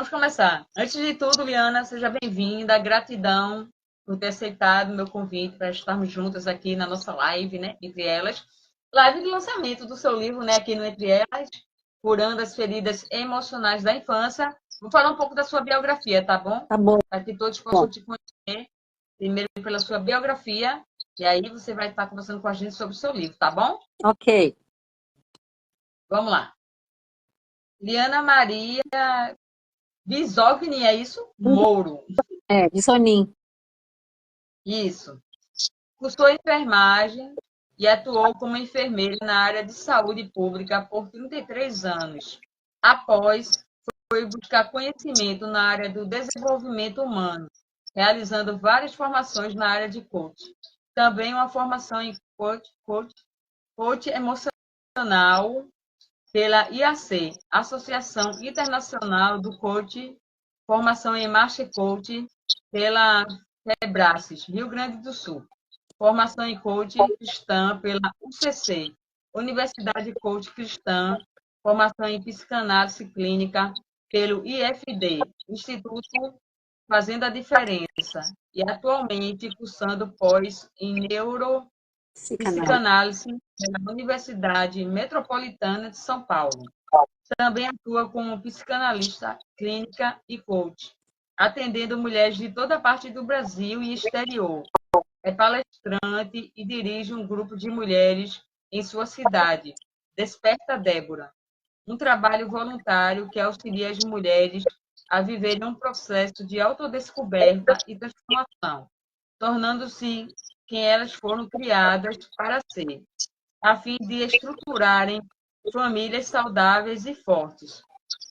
vamos começar. Antes de tudo, Liana, seja bem-vinda. Gratidão por ter aceitado o meu convite para estarmos juntas aqui na nossa live, né? Entre elas. Live de lançamento do seu livro, né? Aqui no Entre Elas, Curando as Feridas Emocionais da Infância. Vou falar um pouco da sua biografia, tá bom? Tá bom. Para que todos possam te conhecer. Primeiro pela sua biografia, e aí você vai estar conversando com a gente sobre o seu livro, tá bom? Ok. Vamos lá. Liana Maria Bisogni, é isso? Mouro. De soninho. Isso. Cursou enfermagem e atuou como enfermeira na área de saúde pública por 33 anos. Após, foi buscar conhecimento na área do desenvolvimento humano, realizando várias formações na área de coach. Também uma formação em coach emocional pela IAC, Associação Internacional do Coach, formação em Master Coach pela Febracis, Rio Grande do Sul. Formação em Coach Cristã pela UCC, Universidade Coach Cristã. Formação em Psicanálise Clínica pelo IFD, Instituto Fazendo a Diferença. E atualmente cursando pós em Psicanálise na Universidade Metropolitana de São Paulo. Também atua como psicanalista clínica e coach, atendendo mulheres de toda parte do Brasil e exterior. É palestrante e dirige um grupo de mulheres em sua cidade, Desperta Débora, um trabalho voluntário que auxilia as mulheres a viverem um processo de autodescoberta e transformação, tornando-se quem elas foram criadas para ser, a fim de estruturarem famílias saudáveis e fortes.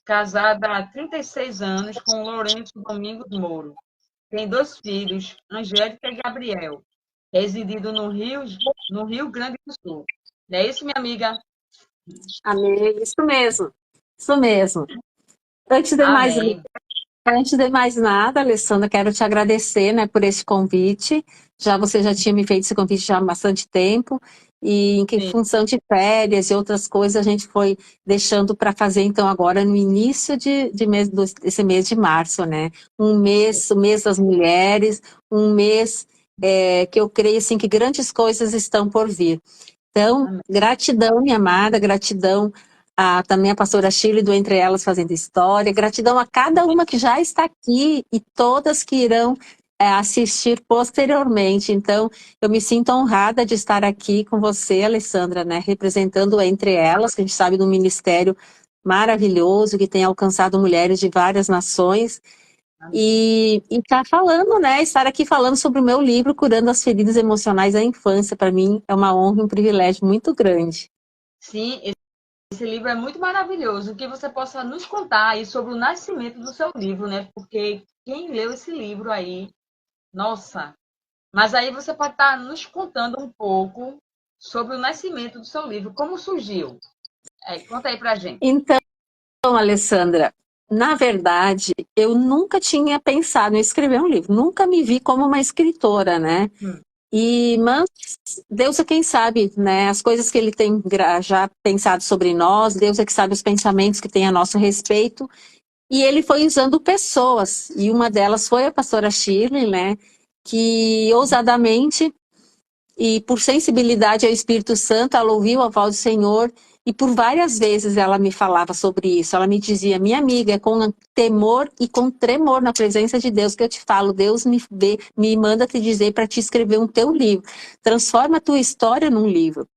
Casada há 36 anos com Lourenço Domingos Mouro. Tem 2 filhos, Angélica e Gabriel, residindo no Rio Grande do Sul. Não é isso, minha amiga? Amém. Isso mesmo. Isso mesmo. Antes de mais, Amém. antes de mais nada, Alessandra, quero te agradecer, né, por esse convite. Você já tinha me feito esse convite já há bastante tempo. E em Sim. função de férias e outras coisas, a gente foi deixando para fazer, então, agora no início desse mês de março, né? O mês das mulheres, um mês que eu creio assim, que grandes coisas estão por vir. Então, Amém. gratidão, minha amada, gratidão também a pastora Shirley do Entre Elas Fazendo História, gratidão a cada uma que já está aqui e todas que irão assistir posteriormente. Então, eu me sinto honrada de estar aqui com você, Alessandra, né, representando Entre Elas, que a gente sabe do ministério maravilhoso que tem alcançado mulheres de várias nações. E tá falando, né? Estar aqui falando sobre o meu livro, Curando as Feridas Emocionais da Infância, para mim é uma honra e um privilégio muito grande. Sim, esse livro é muito maravilhoso. Que você possa nos contar aí sobre o nascimento do seu livro, né? Porque quem leu esse livro aí, nossa. Mas aí você pode estar nos contando um pouco sobre o nascimento do seu livro, como surgiu. Conta aí pra gente. Então, Alessandra, na verdade, eu nunca tinha pensado em escrever um livro, nunca me vi como uma escritora, né? Mas Deus é quem sabe, né? As coisas que Ele tem já pensado sobre nós, Deus é que sabe os pensamentos que tem a nosso respeito. E Ele foi usando pessoas, e uma delas foi a pastora Shirley, né? Que ousadamente e por sensibilidade ao Espírito Santo, ela ouviu a voz do Senhor e por várias vezes ela me falava sobre isso. Ela me dizia, minha amiga, é com temor e com tremor na presença de Deus que eu te falo. Deus me manda te dizer para te escrever um teu livro. Transforma a tua história num livro.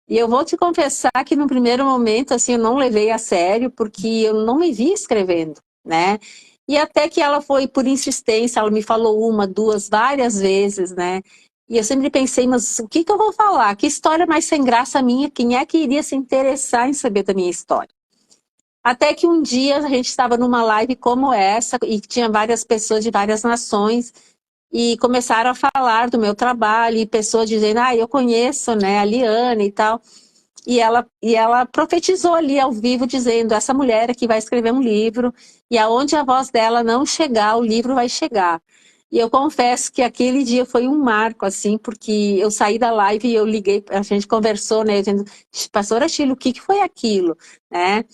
E eu vou te confessar que no primeiro momento, assim, eu não levei a sério, porque eu não me via escrevendo, né? E até que ela foi por insistência, ela me falou uma, duas, várias vezes, né? E eu sempre pensei, mas o que eu vou falar? Que história mais sem graça minha? Quem é que iria se interessar em saber da minha história? Até que um dia a gente estava numa live como essa, e tinha várias pessoas de várias nações, e começaram a falar do meu trabalho, e pessoas dizendo, eu conheço, né, a Liane e tal. E ela profetizou ali ao vivo, dizendo, essa mulher aqui vai escrever um livro, e aonde a voz dela não chegar, o livro vai chegar. E eu confesso que aquele dia foi um marco, assim, porque eu saí da live e eu liguei, a gente conversou, né, dizendo, pastora Sheila, o que que foi aquilo, né?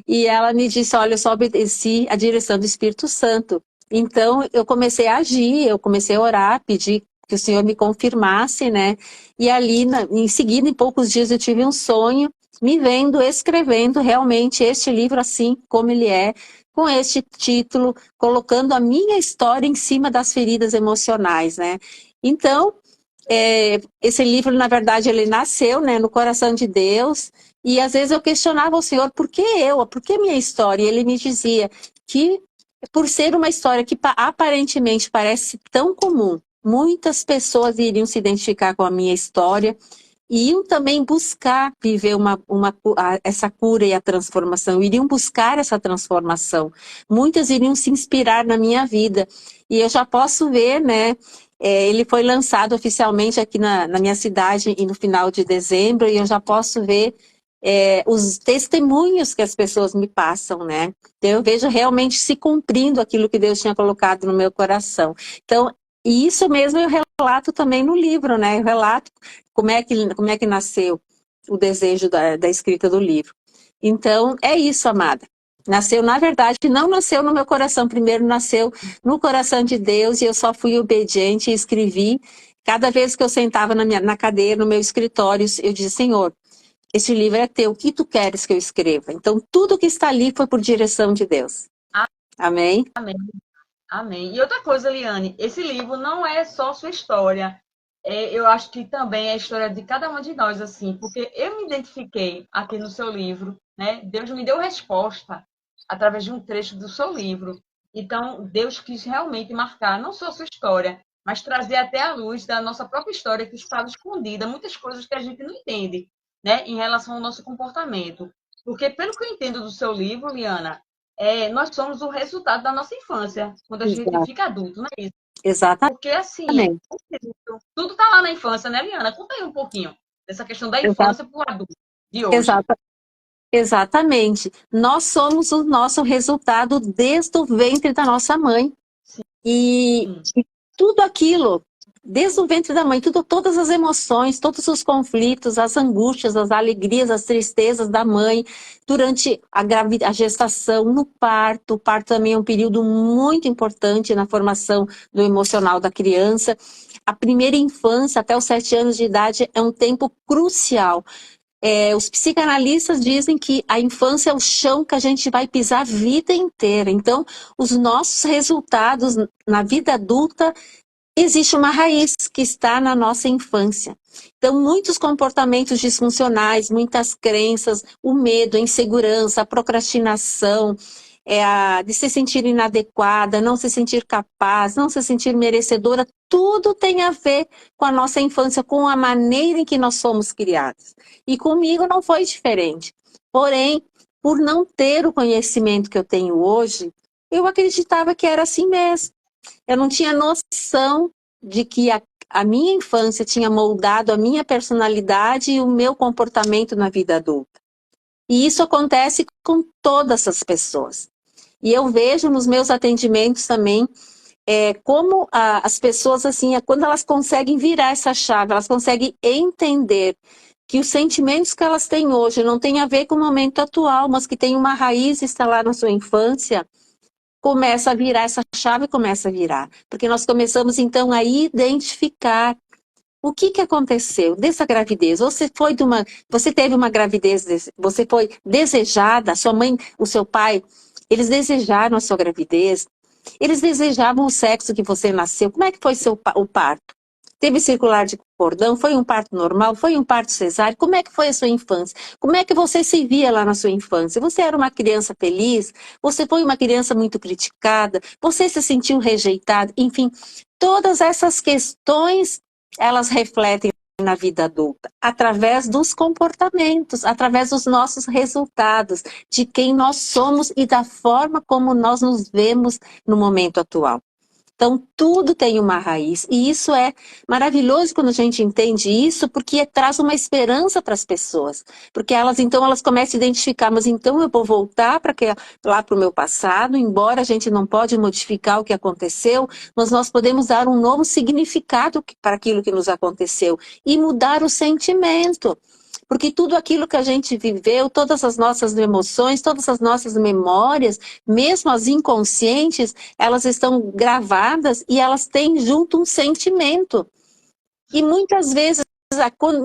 E ela me disse, olha, eu só obedeci a direção do Espírito Santo. Então, eu comecei a agir, eu comecei a orar, pedir que o Senhor me confirmasse, né? E ali, em seguida, em poucos dias, eu tive um sonho, me vendo escrevendo realmente este livro assim como ele é, com este título, colocando a minha história em cima das feridas emocionais, né? Então, esse livro, na verdade, ele nasceu, né, no coração de Deus, e às vezes eu questionava o Senhor, por que eu? Por que minha história? E ele me dizia que, por ser uma história que aparentemente parece tão comum, muitas pessoas iriam se identificar com a minha história, e iriam também buscar viver essa cura e a transformação, iriam buscar essa transformação. Muitas iriam se inspirar na minha vida. E eu já posso ver, né? Ele foi lançado oficialmente aqui na minha cidade no final de dezembro, e eu já posso ver os testemunhos que as pessoas me passam, né? Então, eu vejo realmente se cumprindo aquilo que Deus tinha colocado no meu coração. Então, e isso mesmo eu relato também no livro, né? Eu relato como é que nasceu o desejo da escrita do livro. Então, é isso, amada. Nasceu, na verdade, não nasceu no meu coração. Primeiro nasceu no coração de Deus e eu só fui obediente e escrevi. Cada vez que eu sentava na cadeira, no meu escritório, eu dizia, Senhor, esse livro é teu, o que tu queres que eu escreva? Então, tudo que está ali foi por direção de Deus. Amém? Amém. Amém. E outra coisa, Liane, esse livro não é só sua história. Eu acho que também é a história de cada uma de nós, assim, porque eu me identifiquei aqui no seu livro, né? Deus me deu resposta através de um trecho do seu livro. Então, Deus quis realmente marcar não só a sua história, mas trazer até a luz da nossa própria história que estava escondida, muitas coisas que a gente não entende, né, em relação ao nosso comportamento. Porque, pelo que eu entendo do seu livro, Liana, nós somos o resultado da nossa infância, quando a gente Exato. fica adulto, não é isso? Exatamente. Porque, assim, tudo está lá na infância, né, Liana? Conta aí um pouquinho dessa questão da infância para o adulto de hoje. Exatamente. Nós somos o nosso resultado desde o ventre da nossa mãe. E tudo aquilo, desde o ventre da mãe, todas as emoções, todos os conflitos, as angústias, as alegrias, as tristezas da mãe, durante a gestação, no parto. O parto também é um período muito importante na formação do emocional da criança. A primeira infância, até os 7 anos de idade, é um tempo crucial. Os psicanalistas dizem que a infância é o chão que a gente vai pisar a vida inteira. Então, os nossos resultados na vida adulta, existe uma raiz que está na nossa infância. Então, muitos comportamentos disfuncionais, muitas crenças, o medo, a insegurança, a procrastinação, de se sentir inadequada, não se sentir capaz, não se sentir merecedora, tudo tem a ver com a nossa infância, com a maneira em que nós somos criados. E comigo não foi diferente. Porém, por não ter o conhecimento que eu tenho hoje, eu acreditava que era assim mesmo. Eu não tinha noção de que a minha infância tinha moldado a minha personalidade e o meu comportamento na vida adulta. E isso acontece com todas as pessoas. E eu vejo nos meus atendimentos também como as pessoas, assim, quando elas conseguem virar essa chave, elas conseguem entender que os sentimentos que elas têm hoje não têm a ver com o momento atual, mas que tem uma raiz está lá na sua infância, começa a virar essa chave, começa a virar. Porque nós começamos, então, a identificar o que aconteceu dessa gravidez. Você teve uma gravidez, você foi desejada, sua mãe, o seu pai, eles desejaram a sua gravidez, eles desejavam o sexo que você nasceu. Como é que foi o parto? Teve circular de cordão? Foi um parto normal? Foi um parto cesáreo? Como é que foi a sua infância? Como é que você se via lá na sua infância? Você era uma criança feliz? Você foi uma criança muito criticada? Você se sentiu rejeitada? Enfim, todas essas questões, elas refletem na vida adulta, através dos comportamentos, através dos nossos resultados, de quem nós somos e da forma como nós nos vemos no momento atual. Então, tudo tem uma raiz. E isso é maravilhoso quando a gente entende isso, porque traz uma esperança para as pessoas. Porque então, elas começam a identificar, mas então eu vou voltar lá para o meu passado, embora a gente não pode modificar o que aconteceu, mas nós podemos dar um novo significado para aquilo que nos aconteceu e mudar o sentimento. Porque tudo aquilo que a gente viveu, todas as nossas emoções, todas as nossas memórias, mesmo as inconscientes, elas estão gravadas e elas têm junto um sentimento. E muitas vezes,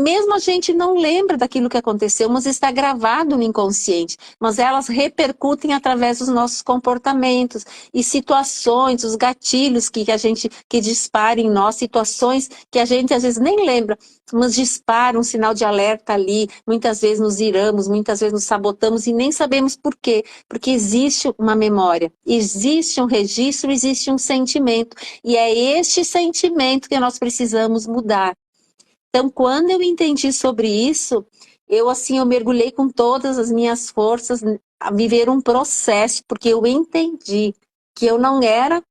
mesmo a gente não lembra daquilo que aconteceu, mas está gravado no inconsciente, mas elas repercutem através dos nossos comportamentos e situações, os gatilhos que disparam em nós, situações que a gente às vezes nem lembra, mas dispara um sinal de alerta ali, muitas vezes nos iramos, muitas vezes nos sabotamos e nem sabemos por quê, porque existe uma memória, existe um registro, existe um sentimento, e é este sentimento que nós precisamos mudar. Então, quando eu entendi sobre isso, eu mergulhei com todas as minhas forças a viver um processo, porque eu entendi que eu não era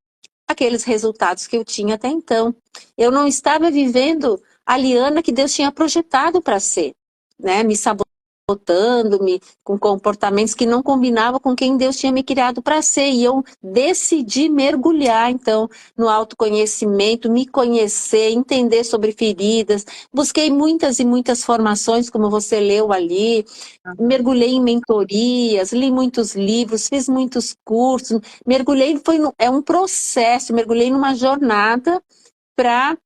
aqueles resultados que eu tinha até então. Eu não estava vivendo a Liana que Deus tinha projetado para ser, né? Me sabotando-me com comportamentos que não combinavam com quem Deus tinha me criado para ser. E eu decidi mergulhar, então, no autoconhecimento, me conhecer, entender sobre feridas. Busquei muitas e muitas formações, como você leu ali. Mergulhei em mentorias, li muitos livros, fiz muitos cursos. Mergulhei, é um processo, mergulhei numa jornada para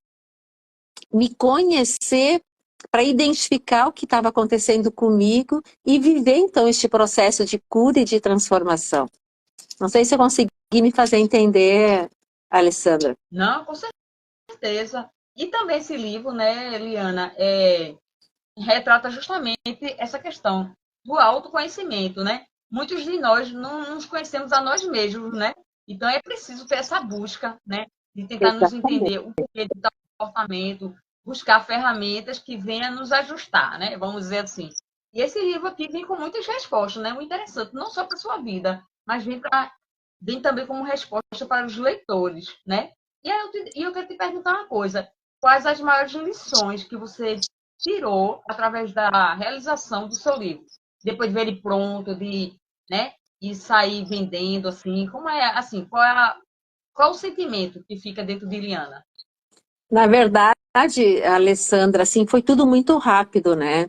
me conhecer, para identificar o que estava acontecendo comigo e viver, então, este processo de cura e de transformação. Não sei se eu consegui me fazer entender, Alessandra. Não, com certeza. E também esse livro, né, Eliana, retrata justamente essa questão do autoconhecimento, né? Muitos de nós não nos conhecemos a nós mesmos, né? Então é preciso ter essa busca, né? De tentar nos entender o porquê de tal comportamento, buscar ferramentas que venham nos ajustar, né? Vamos dizer assim. E esse livro aqui vem com muitas respostas, né? Muito interessante, não só para a sua vida, mas vem também como resposta para os leitores, né? E eu quero te perguntar uma coisa. Quais as maiores lições que você tirou através da realização do seu livro? Depois de ver ele pronto, né? E sair vendendo, assim, como é, assim, qual o sentimento que fica dentro de Liana? Na verdade, Alessandra, assim, foi tudo muito rápido, né?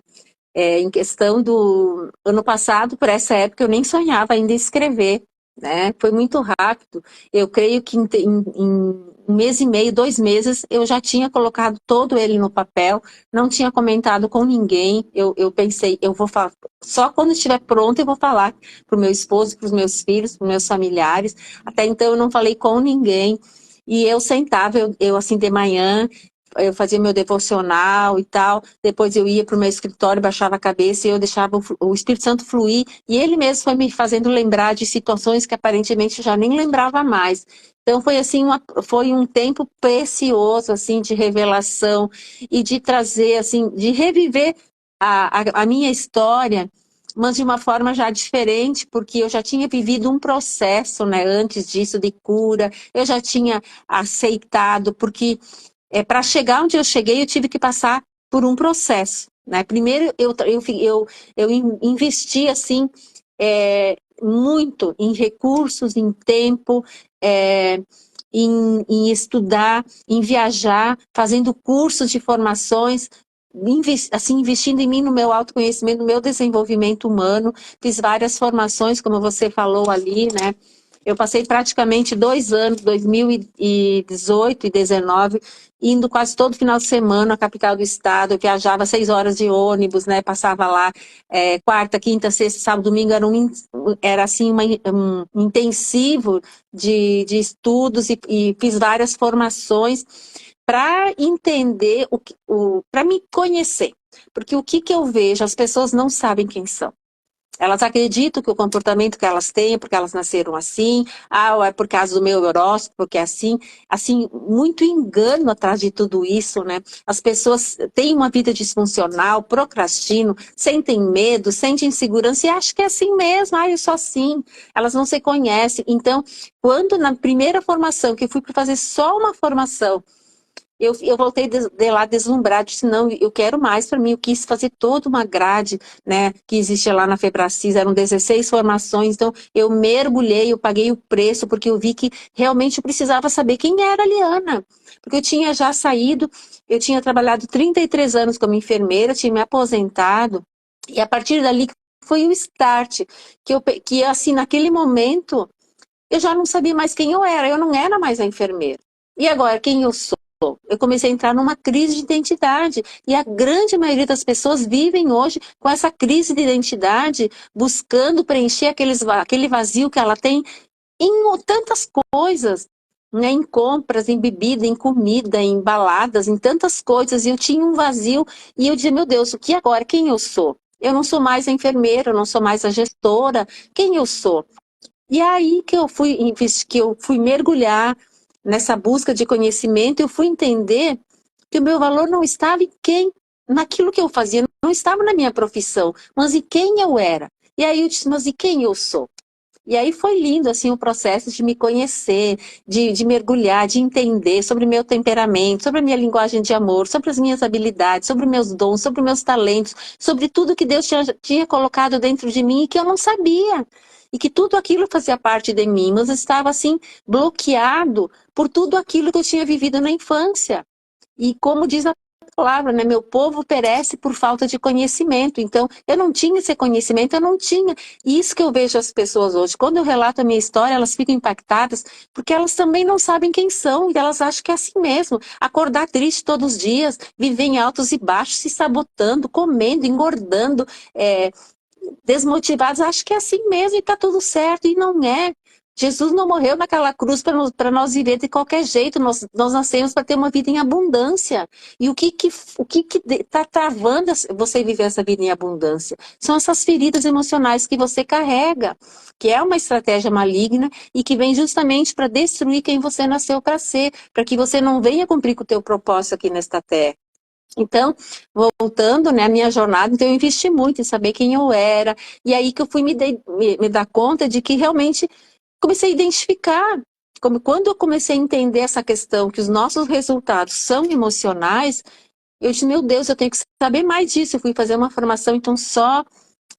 Em questão do ano passado, por essa época, eu nem sonhava ainda em escrever, né? Foi muito rápido. Eu creio que em um mês e meio, 2 meses, eu já tinha colocado todo ele no papel, não tinha comentado com ninguém. Eu pensei, eu vou falar, só quando estiver pronto eu vou falar para o meu esposo, para os meus filhos, para os meus familiares. Até então eu não falei com ninguém. E eu sentava, eu assim de manhã, eu fazia meu devocional e tal, depois eu ia para o meu escritório, baixava a cabeça e eu deixava o Espírito Santo fluir, e ele mesmo foi me fazendo lembrar de situações que aparentemente eu já nem lembrava mais. Então foi assim, foi um tempo precioso, assim, de revelação e de trazer, assim, de reviver a minha história, mas de uma forma já diferente, porque eu já tinha vivido um processo, né, antes disso, de cura, eu já tinha aceitado, porque para chegar onde eu cheguei, eu tive que passar por um processo, né? Primeiro, eu investi, assim, muito em recursos, em tempo, em estudar, em viajar, fazendo cursos de formações, assim, investindo em mim, no meu autoconhecimento, no meu desenvolvimento humano. Fiz várias formações, como você falou ali, né? Eu passei praticamente 2 anos, 2018 e 2019, indo quase todo final de semana à capital do estado. Eu viajava 6 horas de ônibus, né? Passava lá quarta, quinta, sexta, sábado, domingo. Era assim, um intensivo de estudos e fiz várias formações para entender, para me conhecer. Porque o que eu vejo, as pessoas não sabem quem são. Elas acreditam que o comportamento que elas têm é porque elas nasceram assim, ou é por causa do meu horóscopo, porque é assim, muito engano atrás de tudo isso, né? As pessoas têm uma vida disfuncional, procrastinam, sentem medo, sentem insegurança e acham que é assim mesmo, eu sou assim. Elas não se conhecem. Então, quando na primeira formação, que eu fui para fazer só uma formação, eu voltei de lá deslumbrada, disse, não, eu quero mais para mim, eu quis fazer toda uma grade, né, que existia lá na Febracis, eram 16 formações, então eu mergulhei, eu paguei o preço, porque eu vi que realmente eu precisava saber quem era a Liana, porque eu tinha já saído, eu tinha trabalhado 33 anos como enfermeira, tinha me aposentado, e a partir dali foi o start, que assim, naquele momento, eu já não sabia mais quem eu não era mais a enfermeira. E agora, quem eu sou? Eu comecei a entrar numa crise de identidade. E a grande maioria das pessoas vivem hoje com essa crise de identidade, buscando preencher aquele vazio que ela tem em tantas coisas, né? Em compras, em bebida, em comida, em baladas, em tantas coisas. E eu tinha um vazio e eu dizia, meu Deus, o que agora? Quem eu sou? Eu não sou mais a enfermeira, eu não sou mais a gestora. Quem eu sou? E aí que eu fui mergulhar nessa busca de conhecimento, eu fui entender que o meu valor não estava em naquilo que eu fazia, não estava na minha profissão, mas em quem eu era. E aí eu disse, mas e quem eu sou? E aí foi lindo, assim, o processo de me conhecer, de mergulhar, de entender sobre o meu temperamento, sobre a minha linguagem de amor, sobre as minhas habilidades, sobre os meus dons, sobre os meus talentos, sobre tudo que Deus tinha colocado dentro de mim e que eu não sabia. E que tudo aquilo fazia parte de mim, mas estava, assim, bloqueado por tudo aquilo que eu tinha vivido na infância. E como diz a palavra, né? Meu povo perece por falta de conhecimento. Então, eu não tinha esse conhecimento, eu não tinha. E isso que eu vejo as pessoas hoje. Quando eu relato a minha história, elas ficam impactadas, porque elas também não sabem quem são, e elas acham que é assim mesmo. Acordar triste todos os dias, viver em altos e baixos, se sabotando, comendo, engordando, desmotivados, acham que é assim mesmo e está tudo certo, e não é. Jesus não morreu naquela cruz para nós viver de qualquer jeito, nós nascemos para ter uma vida em abundância. E o que está travando você viver essa vida em abundância? São essas feridas emocionais que você carrega, que é uma estratégia maligna e que vem justamente para destruir quem você nasceu para ser, para que você não venha cumprir com o teu propósito aqui nesta terra. Então, voltando, né, a minha jornada, então eu investi muito em saber quem eu era, e aí que eu fui me dar conta de que realmente comecei a identificar, como quando eu comecei a entender essa questão, que os nossos resultados são emocionais, eu disse, meu Deus, eu tenho que saber mais disso, eu fui fazer uma formação, então, só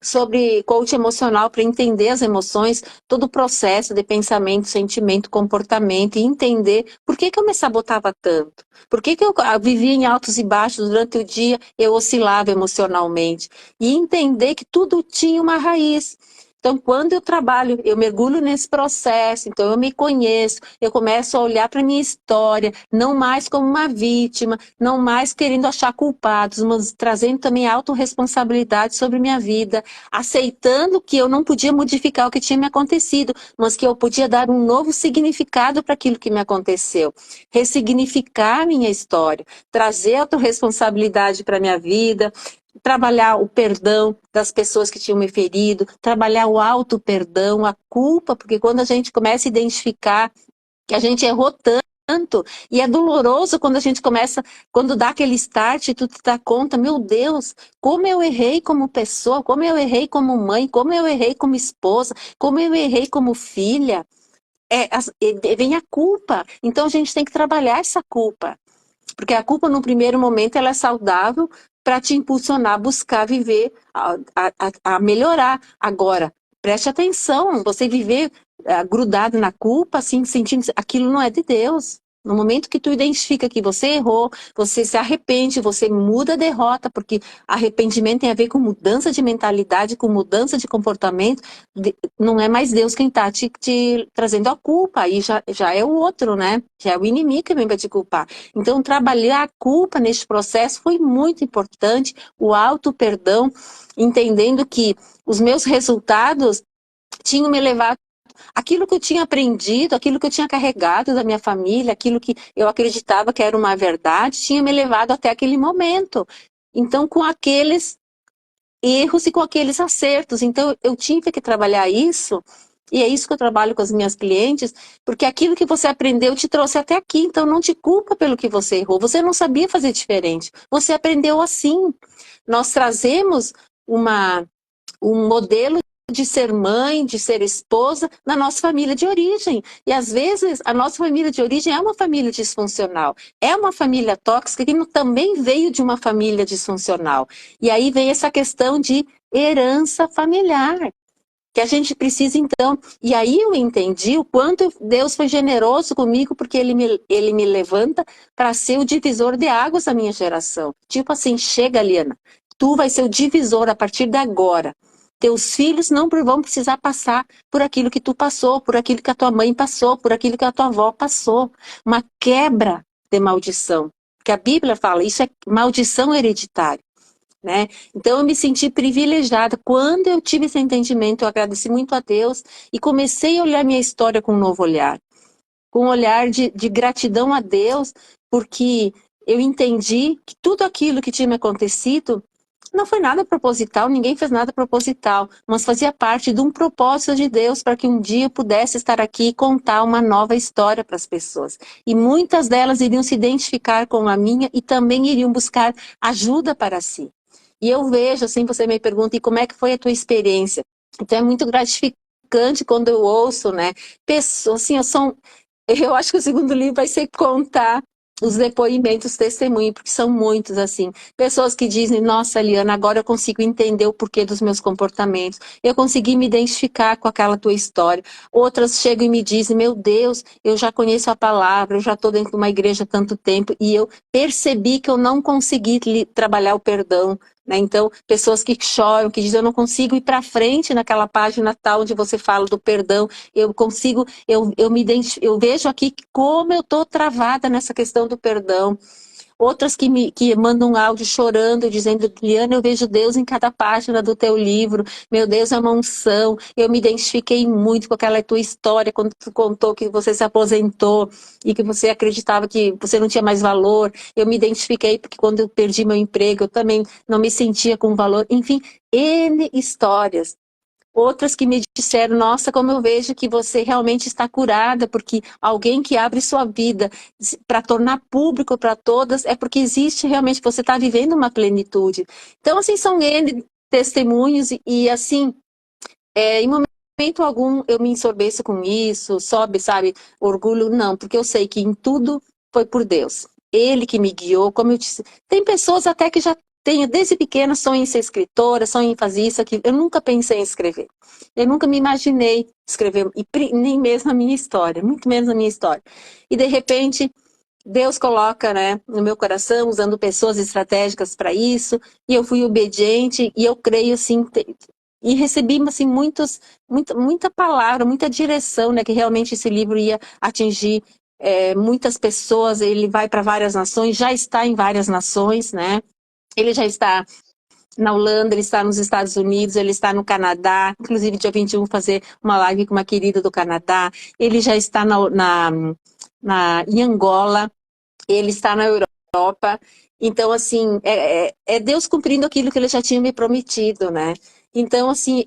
sobre coach emocional para entender as emoções, todo o processo de pensamento, sentimento, comportamento e entender por que eu me sabotava tanto, por que eu vivia em altos e baixos durante o dia, eu oscilava emocionalmente e entender que tudo tinha uma raiz. Então, quando eu trabalho, eu mergulho nesse processo, então eu me conheço, eu começo a olhar para a minha história, não mais como uma vítima, não mais querendo achar culpados, mas trazendo também autorresponsabilidade sobre minha vida, aceitando que eu não podia modificar o que tinha me acontecido, mas que eu podia dar um novo significado para aquilo que me aconteceu, ressignificar a minha história, trazer autorresponsabilidade para a minha vida, trabalhar o perdão das pessoas que tinham me ferido, trabalhar o auto-perdão, a culpa, porque quando a gente começa a identificar que a gente errou tanto, e é doloroso quando a gente começa, quando dá aquele start e tu te dá conta, meu Deus, como eu errei como pessoa, como eu errei como mãe, como eu errei como esposa, como eu errei como filha, vem a culpa. Então a gente tem que trabalhar essa culpa. Porque a culpa, no primeiro momento, ela é saudável para te impulsionar a buscar viver, a melhorar. Agora, preste atenção, você viver grudado na culpa, assim, sentindo aquilo não é de Deus. No momento que tu identifica que você errou, você se arrepende, você muda a derrota, porque arrependimento tem a ver com mudança de mentalidade, com mudança de comportamento. Não é mais Deus quem está te trazendo a culpa, aí já é o outro, né? Já é o inimigo que vem para te culpar. Então, trabalhar a culpa neste processo foi muito importante, o auto-perdão, entendendo que os meus resultados tinham me levado aquilo que eu tinha aprendido, aquilo que eu tinha carregado da minha família, aquilo que eu acreditava que era uma verdade, tinha me levado até aquele momento. Então, com aqueles erros e com aqueles acertos. Então, eu tive que trabalhar isso, e é isso que eu trabalho com as minhas clientes, porque aquilo que você aprendeu te trouxe até aqui, então não te culpa pelo que você errou. Você não sabia fazer diferente. Você aprendeu assim. Nós trazemos um modelo de ser mãe, de ser esposa, na nossa família de origem. E às vezes a nossa família de origem é uma família disfuncional, é uma família tóxica que também veio de uma família disfuncional. E aí vem essa questão de herança familiar, que a gente precisa então. E aí eu entendi o quanto Deus foi generoso comigo, porque ele me levanta para ser o divisor de águas da minha geração. Tipo assim, chega, Liana, tu vai ser o divisor a partir de agora. Teus filhos não vão precisar passar por aquilo que tu passou, por aquilo que a tua mãe passou, por aquilo que a tua avó passou. Uma quebra de maldição. Porque a Bíblia fala, isso é maldição hereditária. Né? Então eu me senti privilegiada. Quando eu tive esse entendimento, eu agradeci muito a Deus e comecei a olhar minha história com um novo olhar. Com um olhar de gratidão a Deus, porque eu entendi que tudo aquilo que tinha me acontecido não foi nada proposital, ninguém fez nada proposital, mas fazia parte de um propósito de Deus para que um dia eu pudesse estar aqui e contar uma nova história para as pessoas. E muitas delas iriam se identificar com a minha e também iriam buscar ajuda para si. E eu vejo, assim, você me pergunta, e como é que foi a tua experiência? Então é muito gratificante quando eu ouço, né, pessoas, assim, eu acho que o segundo livro vai ser contar os depoimentos, testemunhos, porque são muitos, assim. Pessoas que dizem, nossa, Liana, agora eu consigo entender o porquê dos meus comportamentos. Eu consegui me identificar com aquela tua história. Outras chegam e me dizem, meu Deus, eu já conheço a palavra, eu já estou dentro de uma igreja há tanto tempo e eu percebi que eu não consegui trabalhar o perdão. Né? Então, pessoas que choram, que dizem, eu não consigo ir para frente naquela página tal onde você fala do perdão. Eu consigo, eu vejo aqui como eu estou travada nessa questão do perdão. Outras que mandam um áudio chorando, dizendo, Liana, eu vejo Deus em cada página do teu livro. Meu Deus, é uma unção. Eu me identifiquei muito com aquela tua história, quando tu contou que você se aposentou e que você acreditava que você não tinha mais valor. Eu me identifiquei porque quando eu perdi meu emprego, eu também não me sentia com valor. Enfim, N histórias. Outras que me disseram, nossa, como eu vejo que você realmente está curada, porque alguém que abre sua vida para tornar público para todas, é porque existe realmente, você está vivendo uma plenitude. Então, assim, são N testemunhos assim, em momento algum eu me ensorbeço com isso, sobe, sabe, orgulho, não, porque eu sei que em tudo foi por Deus. Ele que me guiou, como eu disse. Tem pessoas até que já tenho, desde pequena, sonho em ser escritora, sonho em fazer isso, aquilo. Eu nunca pensei em escrever. Eu nunca me imaginei escrever, nem mesmo a minha história, muito menos a minha história. E, de repente, Deus coloca, né, no meu coração, usando pessoas estratégicas para isso, e eu fui obediente, e eu creio, assim, e recebi, assim, muita palavra, muita direção, né, que realmente esse livro ia atingir muitas pessoas, ele vai para várias nações, já está em várias nações, né, ele já está na Holanda, ele está nos Estados Unidos, ele está no Canadá, inclusive dia 21 fazer uma live com uma querida do Canadá, ele já está em Angola, ele está na Europa, então assim, é Deus cumprindo aquilo que ele já tinha me prometido, né? Então assim,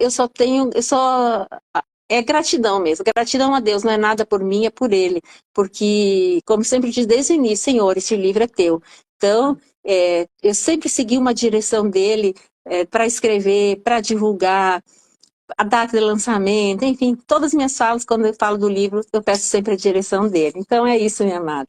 é gratidão mesmo, gratidão a Deus, não é nada por mim, é por ele, porque, como sempre diz desde o início, Senhor, esse livro é teu. Então, eu sempre segui uma direção dele para escrever, para divulgar, a data de lançamento, enfim, todas as minhas falas, quando eu falo do livro, eu peço sempre a direção dele. Então é isso, minha amada.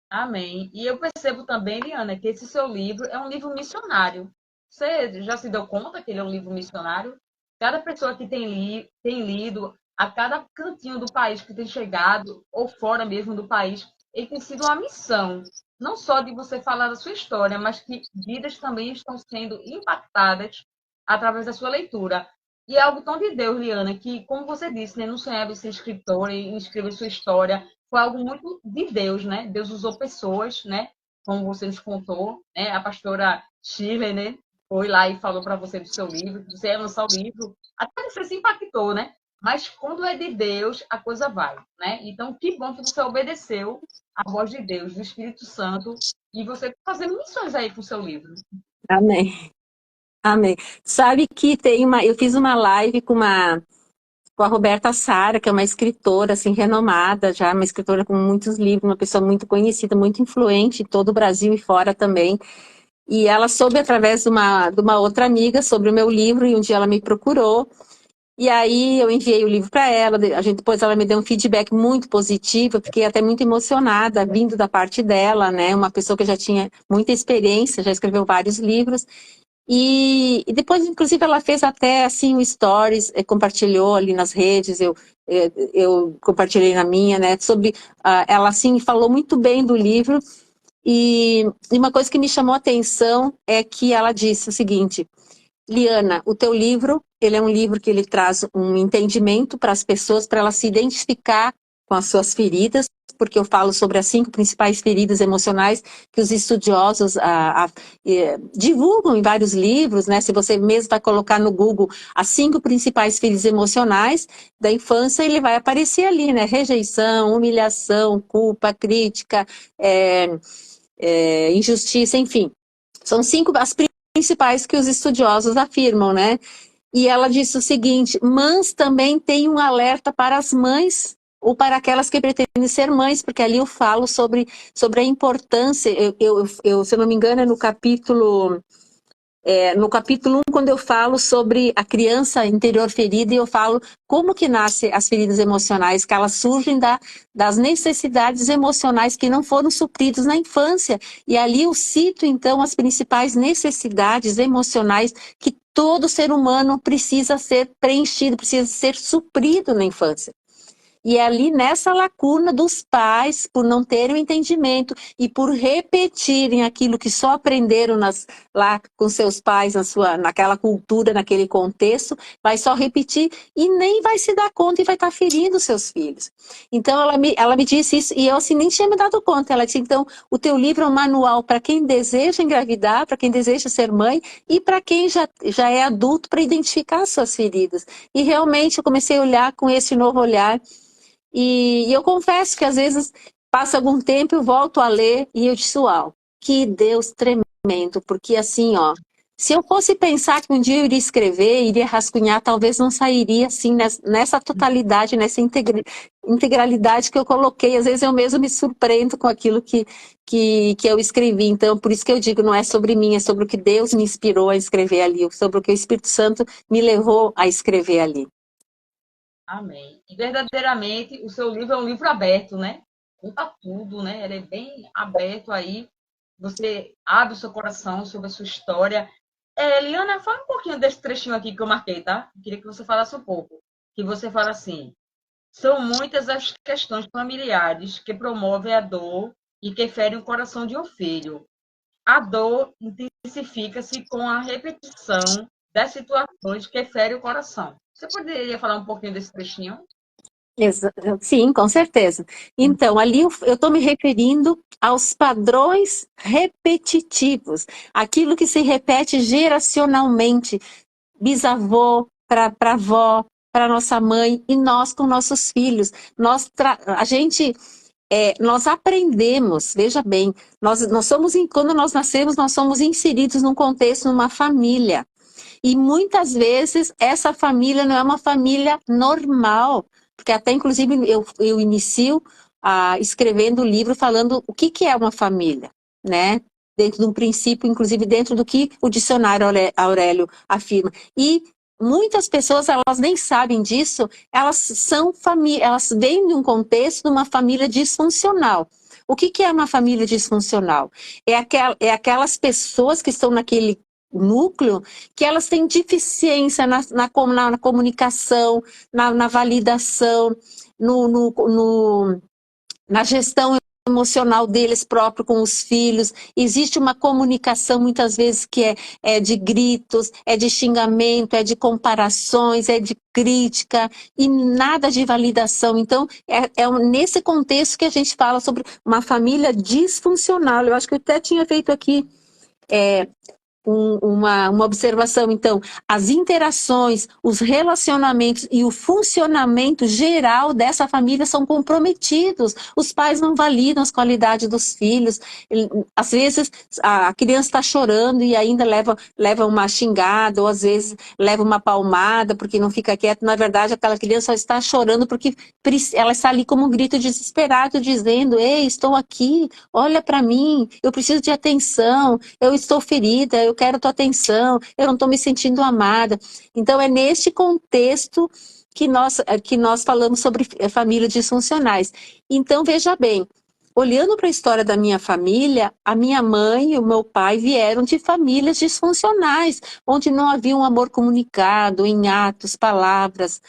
Amém. E eu percebo também, Liana, que esse seu livro é um livro missionário. Você já se deu conta que ele é um livro missionário? Cada pessoa que tem lido, a cada cantinho do país que tem chegado, ou fora mesmo do país, ele tem sido uma missão. Não só de você falar da sua história, mas que vidas também estão sendo impactadas através da sua leitura. E é algo tão de Deus, Liana, que, como você disse, né, não sonhava em ser escritora e escrever sua história, foi algo muito de Deus, né? Deus usou pessoas, né? Como você nos contou, né? A pastora Shirley, né? Foi lá e falou para você do seu livro, que você ia lançar o livro. Até você se impactou, né? Mas quando é de Deus, a coisa vai, né? Então, que bom que você obedeceu à voz de Deus, do Espírito Santo, e você tá fazendo missões aí com o seu livro. Amém. Amém. Sabe que eu fiz uma live com a Roberta Sara, que é uma escritora assim renomada, já uma escritora com muitos livros, uma pessoa muito conhecida, muito influente em todo o Brasil e fora também. E ela soube através de uma outra amiga sobre o meu livro, e um dia ela me procurou. E aí eu enviei o livro para ela, depois ela me deu um feedback muito positivo, eu fiquei até muito emocionada, vindo da parte dela, né? Uma pessoa que já tinha muita experiência, já escreveu vários livros. E depois, inclusive, ela fez até assim um stories, compartilhou ali nas redes, eu compartilhei na minha, né? Sobre ela assim falou muito bem do livro. E uma coisa que me chamou a atenção é que ela disse o seguinte: Liana, o teu livro, ele é um livro que ele traz um entendimento para as pessoas, para elas se identificar com as suas feridas, porque eu falo sobre as 5 principais feridas emocionais que os estudiosos divulgam em vários livros, né? Se você mesmo vai colocar no Google as 5 principais feridas emocionais da infância, ele vai aparecer ali, né? Rejeição, humilhação, culpa, crítica, injustiça, enfim. São 5 as principais que os estudiosos afirmam, né? E ela disse o seguinte: mas também tem um alerta para as mães ou para aquelas que pretendem ser mães, porque ali eu falo sobre a importância, se eu não me engano, é no capítulo 1, quando eu falo sobre a criança interior ferida, e eu falo como que nascem as feridas emocionais, que elas surgem das necessidades emocionais que não foram supridas na infância. E ali eu cito, então, as principais necessidades emocionais que todo ser humano precisa ser preenchido, precisa ser suprido na infância. E é ali nessa lacuna dos pais, por não terem o entendimento e por repetirem aquilo que só aprenderam lá com seus pais, naquela cultura, naquele contexto, vai só repetir e nem vai se dar conta e vai estar ferindo seus filhos. Então ela me disse isso e eu assim nem tinha me dado conta. Ela disse: então, o teu livro é um manual para quem deseja engravidar, para quem deseja ser mãe e para quem já é adulto, para identificar suas feridas. E realmente eu comecei a olhar com esse novo olhar. E eu confesso que às vezes passa algum tempo, eu volto a ler e eu disse: uau, que Deus tremendo, porque assim, ó, se eu fosse pensar que um dia eu iria escrever, iria rascunhar, talvez não sairia assim nessa totalidade, nessa integralidade que eu coloquei. Às vezes eu mesmo me surpreendo com aquilo que eu escrevi. Então, por isso que eu digo, não é sobre mim, é sobre o que Deus me inspirou a escrever ali, sobre o que o Espírito Santo me levou a escrever ali. Amém. E verdadeiramente o seu livro é um livro aberto, né? Conta tudo, né? Ele é bem aberto aí. Você abre o seu coração sobre a sua história. Liana, fala um pouquinho desse trechinho aqui que eu marquei, tá? Eu queria que você falasse um pouco. Que você fala assim: são muitas as questões familiares que promovem a dor e que ferem o coração de um filho. A dor intensifica-se com a repetição das situações que ferem o coração. Você poderia falar um pouquinho desse trechinho? Sim, com certeza. Então, ali eu estou me referindo aos padrões repetitivos, aquilo que se repete geracionalmente, bisavô para avó, para nossa mãe e nós com nossos filhos. Nós aprendemos, veja bem, quando nós nascemos, nós somos inseridos num contexto, numa família. E muitas vezes essa família não é uma família normal, porque até inclusive eu inicio escrevendo o livro falando o que é uma família, né? Dentro de um princípio, inclusive dentro do que o dicionário Aurélio afirma. E muitas pessoas, elas nem sabem disso, elas vêm de um contexto de uma família disfuncional. O que é uma família disfuncional? É aquelas pessoas que estão naquele núcleo que elas têm deficiência na comunicação, na validação, na gestão emocional deles próprios com os filhos. Existe uma comunicação muitas vezes que é de gritos, é de xingamento, é de comparações, é de crítica e nada de validação. Então, nesse contexto que a gente fala sobre uma família disfuncional. Eu acho que eu até tinha feito aqui uma observação, então, as interações, os relacionamentos e o funcionamento geral dessa família são comprometidos. Os pais não validam as qualidades dos filhos. Às vezes, a criança está chorando e ainda leva uma xingada, ou às vezes leva uma palmada porque não fica quieta. Na verdade, aquela criança só está chorando porque ela está ali como um grito desesperado, dizendo: ei, estou aqui, olha para mim, eu preciso de atenção, eu estou ferida, eu quero tua atenção, eu não estou me sentindo amada. Então, é neste contexto que nós falamos sobre famílias disfuncionais. Então, veja bem, olhando para a história da minha família, a minha mãe e o meu pai vieram de famílias disfuncionais, onde não havia um amor comunicado em atos, palavras,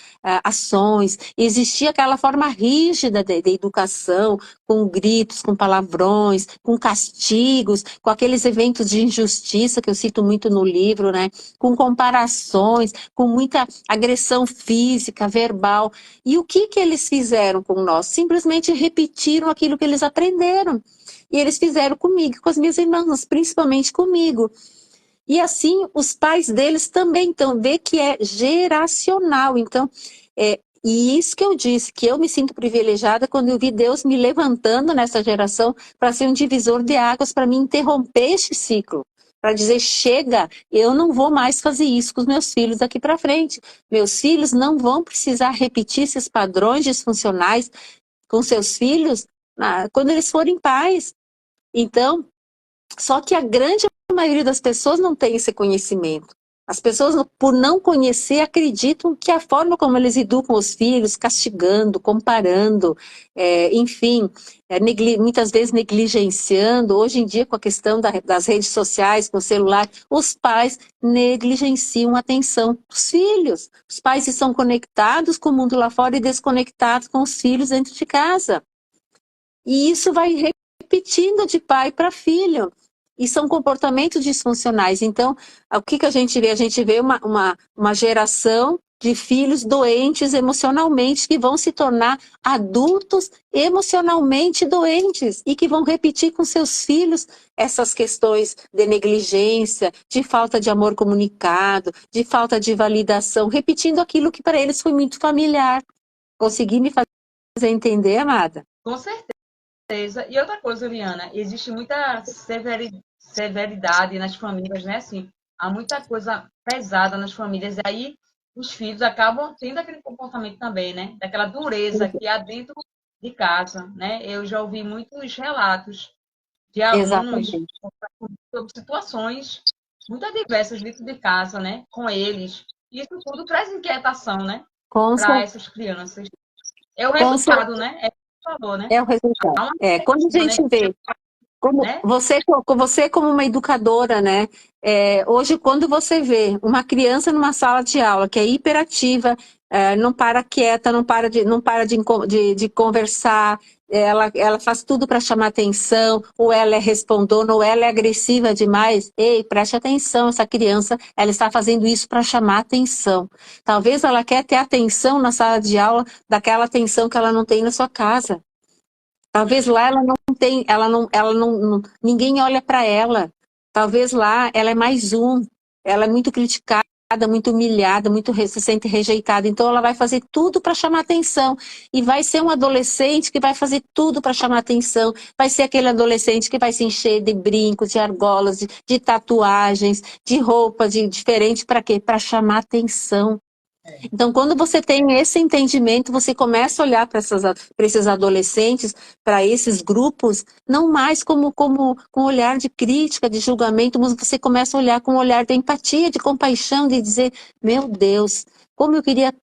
ações. Existia aquela forma rígida de educação, com gritos, com palavrões, com castigos, com aqueles eventos de injustiça que eu cito muito no livro, né? Com comparações, com muita agressão física, verbal. E o que eles fizeram com nós? Simplesmente repetiram aquilo que eles aprenderam. E eles fizeram comigo, com as minhas irmãs, mas principalmente comigo. E assim, os pais deles também. Então, vê que é geracional. Então, e isso que eu disse, que eu me sinto privilegiada quando eu vi Deus me levantando nessa geração para ser um divisor de águas, para me interromper este ciclo. Para dizer: chega, eu não vou mais fazer isso com os meus filhos daqui para frente. Meus filhos não vão precisar repetir esses padrões disfuncionais com seus filhos quando eles forem pais. Então, só que a grande maioria das pessoas não tem esse conhecimento. As pessoas, por não conhecer, acreditam que a forma como eles educam os filhos, castigando, comparando, enfim, muitas vezes negligenciando. Hoje em dia, com a questão das redes sociais, com o celular, os pais negligenciam a atenção dos filhos. Os pais estão conectados com o mundo lá fora e desconectados com os filhos dentro de casa. E isso vai repetindo de pai para filho. E são comportamentos disfuncionais. Então, o que a gente vê? A gente vê uma geração de filhos doentes emocionalmente, que vão se tornar adultos emocionalmente doentes e que vão repetir com seus filhos essas questões de negligência, de falta de amor comunicado, de falta de validação, repetindo aquilo que para eles foi muito familiar. Consegui me fazer entender, amada? Com certeza. E outra coisa, Liana, existe muita severidade nas famílias, né? Assim, há muita coisa pesada nas famílias, e aí os filhos acabam tendo aquele comportamento também, né? Daquela dureza que há dentro de casa, né? Eu já ouvi muitos relatos de alunos sobre situações muito adversas dentro de casa, né? Com eles. E isso tudo traz inquietação, né? Para essas crianças. É o resultado, né? É o que você falou, né? É o resultado. Quando a gente vê, você como uma educadora, né? Hoje, quando você vê uma criança numa sala de aula que é hiperativa, não para quieta, não para de conversar, ela faz tudo para chamar atenção, ou ela é respondona, ou ela é agressiva demais. Ei, preste atenção, essa criança, ela está fazendo isso para chamar atenção. Talvez ela quer ter atenção na sala de aula, daquela atenção que ela não tem na sua casa. Talvez lá ela não tem, ninguém olha para ela. Talvez lá ela é mais ela é muito criticada, muito humilhada, se sente rejeitada. Então ela vai fazer tudo para chamar atenção. E vai ser um adolescente que vai fazer tudo para chamar atenção. Vai ser aquele adolescente que vai se encher de brincos, de argolas, de tatuagens, de roupas diferentes. Para quê? Para chamar atenção. Então, quando você tem esse entendimento, você começa a olhar para esses adolescentes, para esses grupos, não mais com um olhar de crítica, de julgamento, mas você começa a olhar com um olhar de empatia, de compaixão, de dizer: meu Deus, como eu queria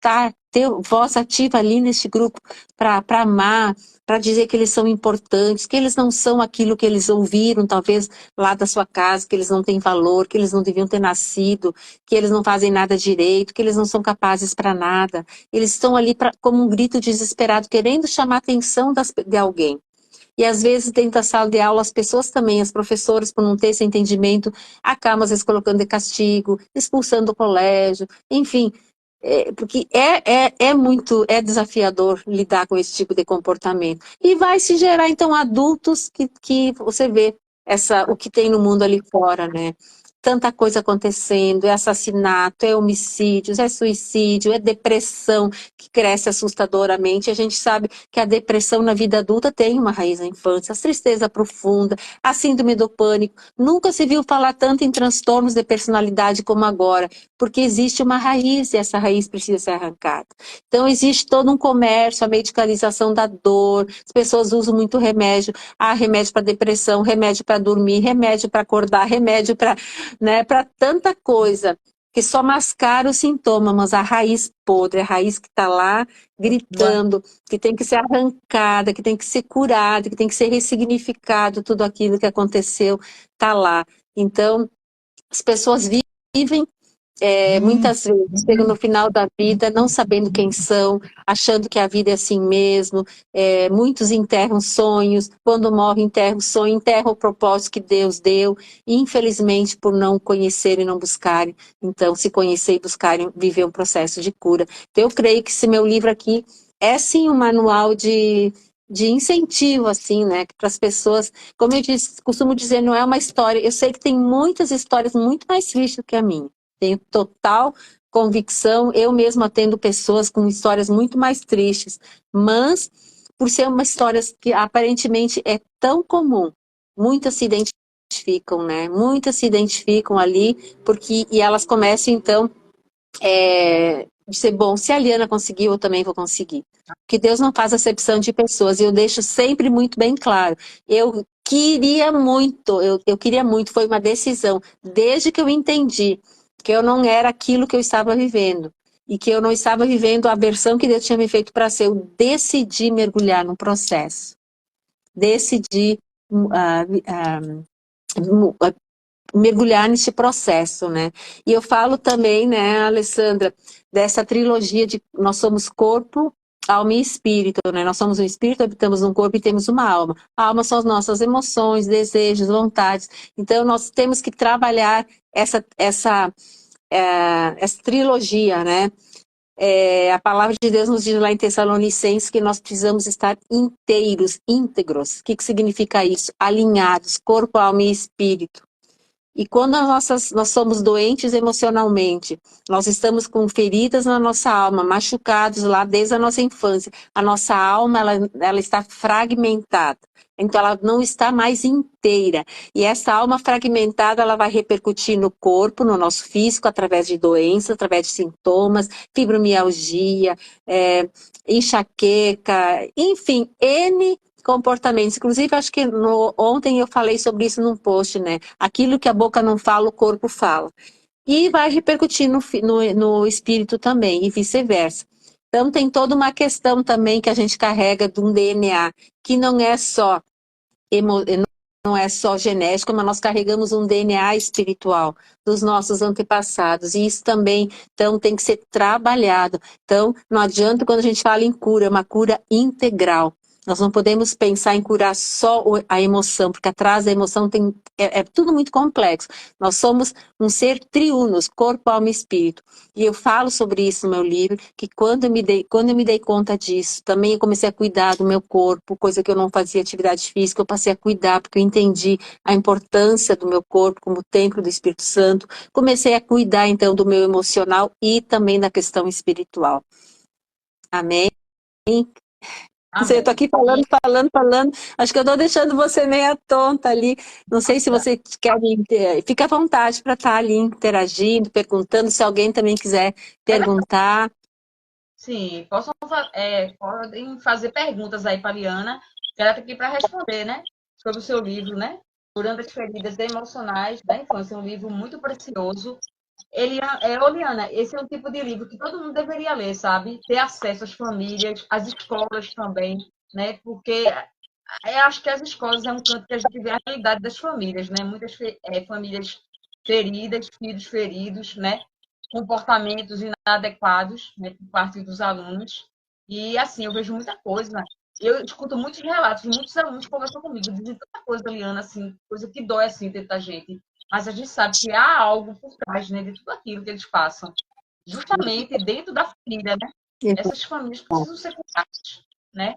ter voz ativa ali nesse grupo para amar, para dizer que eles são importantes, que eles não são aquilo que eles ouviram, talvez, lá da sua casa, que eles não têm valor, que eles não deviam ter nascido, que eles não fazem nada direito, que eles não são capazes para nada. Eles estão ali como um grito desesperado, querendo chamar a atenção de alguém. E às vezes dentro da sala de aula as pessoas também, as professoras, por não ter esse entendimento, acabam às vezes colocando de castigo, expulsando do colégio, enfim, porque é desafiador lidar com esse tipo de comportamento. E vai se gerar então adultos que você vê o que tem no mundo ali fora, né? tanta coisa acontecendo, é assassinato, é homicídios, é suicídio, é depressão que cresce assustadoramente. A gente sabe que a depressão na vida adulta tem uma raiz na infância, a tristeza profunda, a síndrome do pânico. Nunca se viu falar tanto em transtornos de personalidade como agora, porque existe uma raiz e essa raiz precisa ser arrancada. Então existe todo um comércio, a medicalização da dor, as pessoas usam muito remédio, remédio para depressão, remédio para dormir, remédio para acordar, remédio para, né, para tanta coisa, que só mascara o sintoma, mas a raiz podre, a raiz que está lá gritando, que tem que ser arrancada, que tem que ser curada, que tem que ser ressignificado, tudo aquilo que aconteceu está lá. Então, as pessoas vivem muitas vezes chegam no final da vida não sabendo quem são, achando que a vida é assim mesmo. Muitos enterram sonhos, quando morrem enterram sonho, enterram o propósito que Deus deu, e infelizmente por não conhecerem e não buscarem, então se conhecer e buscarem, viver um processo de cura. Então eu creio que esse meu livro aqui é sim um manual de incentivo, assim, né, para as pessoas, como eu costumo dizer, não é uma história, eu sei que tem muitas histórias muito mais tristes do que a minha, tenho total convicção, eu mesma atendo pessoas com histórias muito mais tristes, mas por ser uma história que aparentemente é tão comum, muitas se identificam, né? Muitas se identificam ali, e elas começam então dizer, bom, se a Liana conseguiu, eu também vou conseguir. Que Deus não faz acepção de pessoas, e eu deixo sempre muito bem claro, eu queria muito, foi uma decisão, desde que eu entendi que eu não era aquilo que eu estava vivendo, e que eu não estava vivendo a versão que Deus tinha me feito para ser, eu decidi mergulhar num processo, decidi mergulhar nesse processo, né? E eu falo também, né, Alessandra, dessa trilogia de nós somos corpo, alma e espírito, né? Nós somos um espírito, habitamos um corpo e temos uma alma. A alma são as nossas emoções, desejos, vontades. Então nós temos que trabalhar essa trilogia, né? A palavra de Deus nos diz lá em Tessalonicenses que nós precisamos estar inteiros, íntegros. O que significa isso? Alinhados, corpo, alma e espírito. E quando nós somos doentes emocionalmente, nós estamos com feridas na nossa alma, machucados lá desde a nossa infância, a nossa alma ela está fragmentada, então ela não está mais inteira. E essa alma fragmentada ela vai repercutir no corpo, no nosso físico, através de doenças, através de sintomas, fibromialgia, enxaqueca, enfim, N comportamentos. Inclusive, acho que ontem eu falei sobre isso num post, né? Aquilo que a boca não fala, o corpo fala. E vai repercutir no espírito também, e vice-versa. Então, tem toda uma questão também que a gente carrega de um DNA, que não é só genético, mas nós carregamos um DNA espiritual dos nossos antepassados, e isso também, então, tem que ser trabalhado. Então, não adianta quando a gente fala em cura, é uma cura integral. Nós não podemos pensar em curar só a emoção, porque atrás da emoção é tudo muito complexo. Nós somos um ser triunos, corpo, alma e espírito. E eu falo sobre isso no meu livro, que quando eu me dei conta disso, também eu comecei a cuidar do meu corpo, coisa que eu não fazia atividade física, eu passei a cuidar, porque eu entendi a importância do meu corpo como templo do Espírito Santo. Comecei a cuidar, então, do meu emocional e também da questão espiritual. Amém? Eu tô aqui falando. Acho que eu tô deixando você meia tonta ali. Não sei se você quer. Fica à vontade para estar ali interagindo, perguntando. Se alguém também quiser perguntar. Sim, podem fazer perguntas aí para a Liana, que ela está aqui para responder, né? Sobre o seu livro, né? Curando as feridas emocionais da infância. É um livro muito precioso. Liana, esse é um tipo de livro que todo mundo deveria ler, sabe? Ter acesso às famílias, às escolas também, né? Porque eu acho que as escolas é um canto que a gente vê a realidade das famílias, né? Muitas famílias feridas, filhos feridos, né? Comportamentos inadequados, né, por parte dos alunos. E, assim, eu vejo muita coisa. Eu escuto muitos relatos, muitos alunos conversam comigo, dizem tanta coisa, Liana, assim, coisa que dói, assim, dentro da gente. Mas a gente sabe que há algo por trás, né, de tudo aquilo que eles passam. Justamente dentro da família, né? Essas famílias precisam ser curadas, né?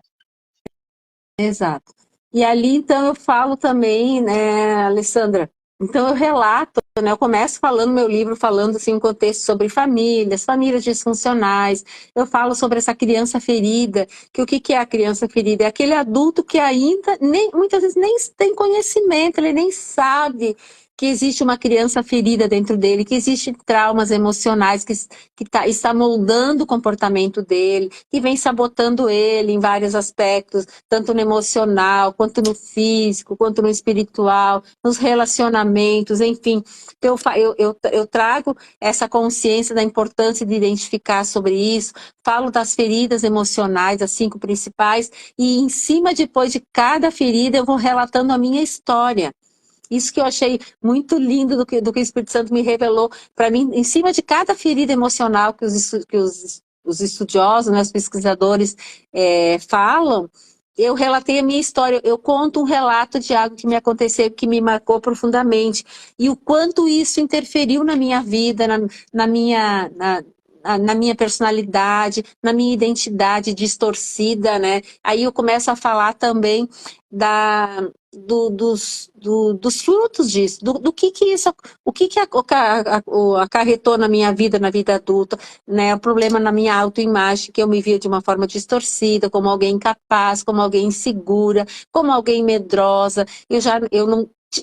Exato. E ali, então, eu falo também, né, Alessandra, Então eu relato, né, eu começo falando meu livro, falando assim, um contexto sobre famílias, famílias disfuncionais, eu falo sobre essa criança ferida, que o que é a criança ferida? É aquele adulto que ainda, muitas vezes nem tem conhecimento, ele nem sabe que existe uma criança ferida dentro dele, que existem traumas emocionais está moldando o comportamento dele, que vem sabotando ele em vários aspectos, tanto no emocional, quanto no físico, quanto no espiritual, nos relacionamentos, enfim. Então, eu trago essa consciência da importância de identificar sobre isso, falo das feridas emocionais, as 5 principais, e em cima, depois de cada ferida, eu vou relatando a minha história. Isso que eu achei muito lindo do que o Espírito Santo me revelou para mim, em cima de cada ferida emocional que os estudiosos, né, os pesquisadores falam, eu relatei a minha história, eu conto um relato de algo que me aconteceu, que me marcou profundamente, e o quanto isso interferiu na minha vida, na minha personalidade, na minha identidade distorcida, né? Aí eu começo a falar também dos frutos disso, do que isso, o que acarretou na minha vida adulta, né? O problema na minha autoimagem, que eu me via de uma forma distorcida, como alguém incapaz, como alguém insegura, como alguém medrosa.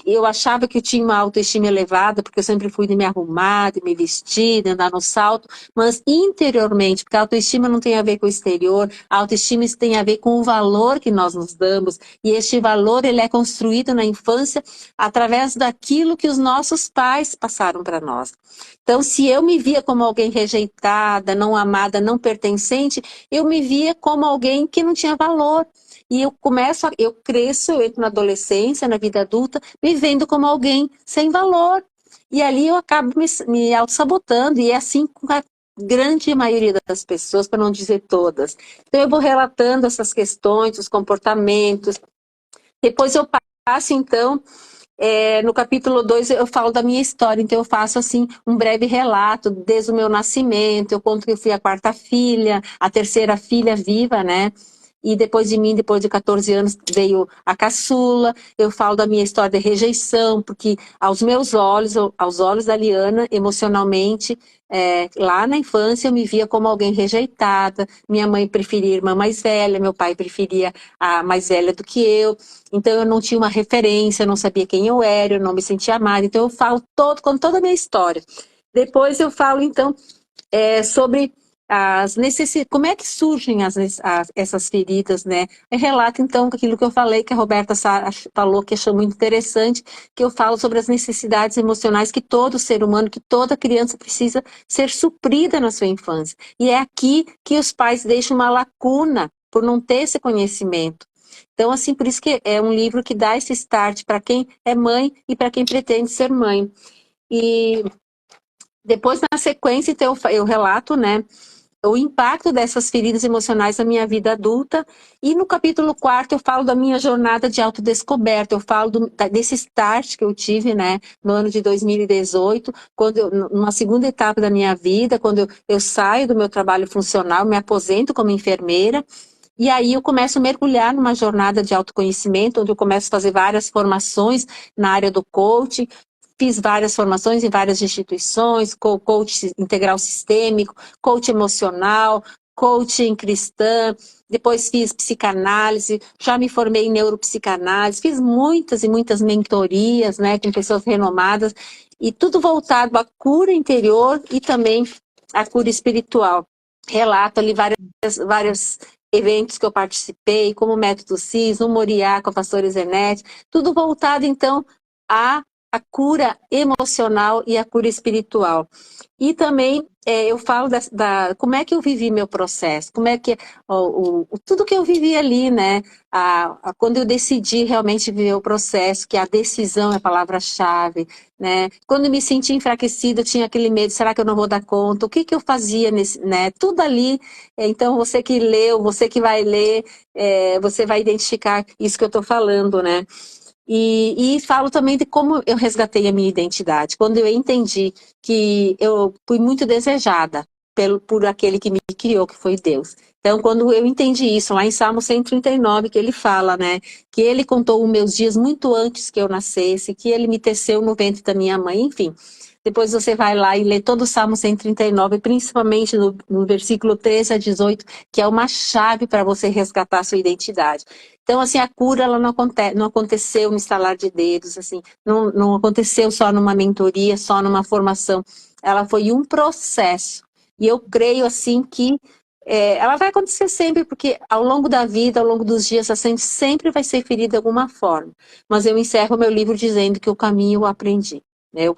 Eu achava que eu tinha uma autoestima elevada, porque eu sempre fui de me arrumar, de me vestir, de andar no salto, mas interiormente, porque a autoestima não tem a ver com o exterior, a autoestima tem a ver com o valor que nós nos damos, e este valor ele é construído na infância através daquilo que os nossos pais passaram para nós. Então, se eu me via como alguém rejeitada, não amada, não pertencente, eu me via como alguém que não tinha valor. E eu cresço, eu entro na adolescência, na vida adulta, me vendo como alguém sem valor. E ali eu acabo me auto-sabotando, e é assim com a grande maioria das pessoas, para não dizer todas. Então eu vou relatando essas questões, os comportamentos. Depois eu passo, então, no capítulo 2 eu falo da minha história, então eu faço assim um breve relato desde o meu nascimento, eu conto que eu fui a 4ª filha, a 3ª filha viva, né? E depois de mim, depois de 14 anos, veio a caçula. Eu falo da minha história de rejeição, porque aos meus olhos, aos olhos da Liana, emocionalmente, lá na infância eu me via como alguém rejeitada. Minha mãe preferia a irmã mais velha, meu pai preferia a mais velha do que eu. Então eu não tinha uma referência, eu não sabia quem eu era, eu não me sentia amada. Então eu falo com toda a minha história. Depois eu falo, então, sobre como é que surgem essas feridas, né? Eu relato, então, aquilo que eu falei, que a Roberta falou, que achou muito interessante, que eu falo sobre as necessidades emocionais que todo ser humano, que toda criança precisa ser suprida na sua infância. E é aqui que os pais deixam uma lacuna por não ter esse conhecimento. Então, assim, por isso que é um livro que dá esse start para quem é mãe e para quem pretende ser mãe. E depois, na sequência, então, eu relato, né, o impacto dessas feridas emocionais na minha vida adulta. E no capítulo 4 eu falo da minha jornada de autodescoberta, eu falo desse start que eu tive, né, no ano de 2018, numa segunda etapa da minha vida, quando eu saio do meu trabalho funcional, me aposento como enfermeira, e aí eu começo a mergulhar numa jornada de autoconhecimento, onde eu começo a fazer várias formações na área do coaching. Fiz várias formações em várias instituições, coach integral sistêmico, coach emocional, coaching cristã, depois fiz psicanálise, já me formei em neuropsicanálise, fiz muitas e muitas mentorias, né, com pessoas renomadas, e tudo voltado à cura interior e também à cura espiritual. Relato ali vários eventos que eu participei, como o Método CIS, o Moriá com a pastora Zenete, tudo voltado, então, a cura emocional e a cura espiritual. E também eu falo como é que eu vivi meu processo, como é que tudo que eu vivi ali, né? Quando eu decidi realmente viver o processo, que a decisão é a palavra-chave, né? Quando eu me senti enfraquecida, eu tinha aquele medo, será que eu não vou dar conta? O que eu fazia né? Tudo ali. Então, você que leu, você que vai ler, você vai identificar isso que eu estou falando, né? E falo também de como eu resgatei a minha identidade. Quando eu entendi que eu fui muito desejada por aquele que me criou, que foi Deus. Então, quando eu entendi isso, lá em Salmo 139, que ele fala, né, que ele contou os meus dias muito antes que eu nascesse, que ele me teceu no ventre da minha mãe, enfim. Depois você vai lá e lê todo o Salmo 139, principalmente no versículo 13 a 18, que é uma chave para você resgatar a sua identidade. Então, assim, a cura ela não aconteceu no estalar de dedos, assim, não aconteceu só numa mentoria, só numa formação. Ela foi um processo. E eu creio, assim, que ela vai acontecer sempre, porque ao longo da vida, ao longo dos dias, a gente sempre vai ser ferida de alguma forma. Mas eu encerro meu livro dizendo que o caminho eu aprendi.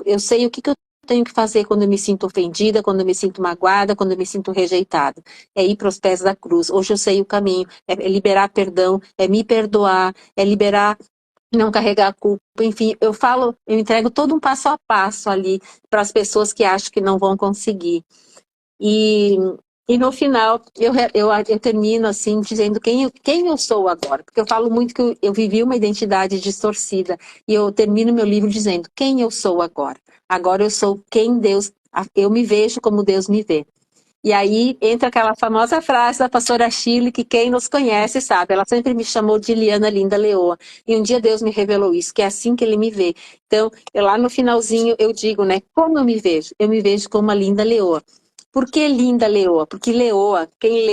Eu sei o que eu tenho que fazer quando eu me sinto ofendida, quando eu me sinto magoada, quando eu me sinto rejeitada. É ir para os pés da cruz. Hoje eu sei o caminho, é liberar perdão, é me perdoar, é liberar, não carregar a culpa. Enfim, eu entrego todo um passo a passo ali para as pessoas que acham que não vão conseguir. E no final, eu termino assim, dizendo quem eu sou agora. Porque eu falo muito que eu vivi uma identidade distorcida. E eu termino meu livro dizendo quem eu sou agora. Agora eu sou quem Deus... Eu me vejo como Deus me vê. E aí entra aquela famosa frase da pastora Shirley, que quem nos conhece sabe. Ela sempre me chamou de Liana Linda Leoa. E um dia Deus me revelou isso, que é assim que ele me vê. Então, lá no finalzinho eu digo, né, como eu me vejo? Eu me vejo como uma linda leoa. Por que linda leoa? Porque leoa, quem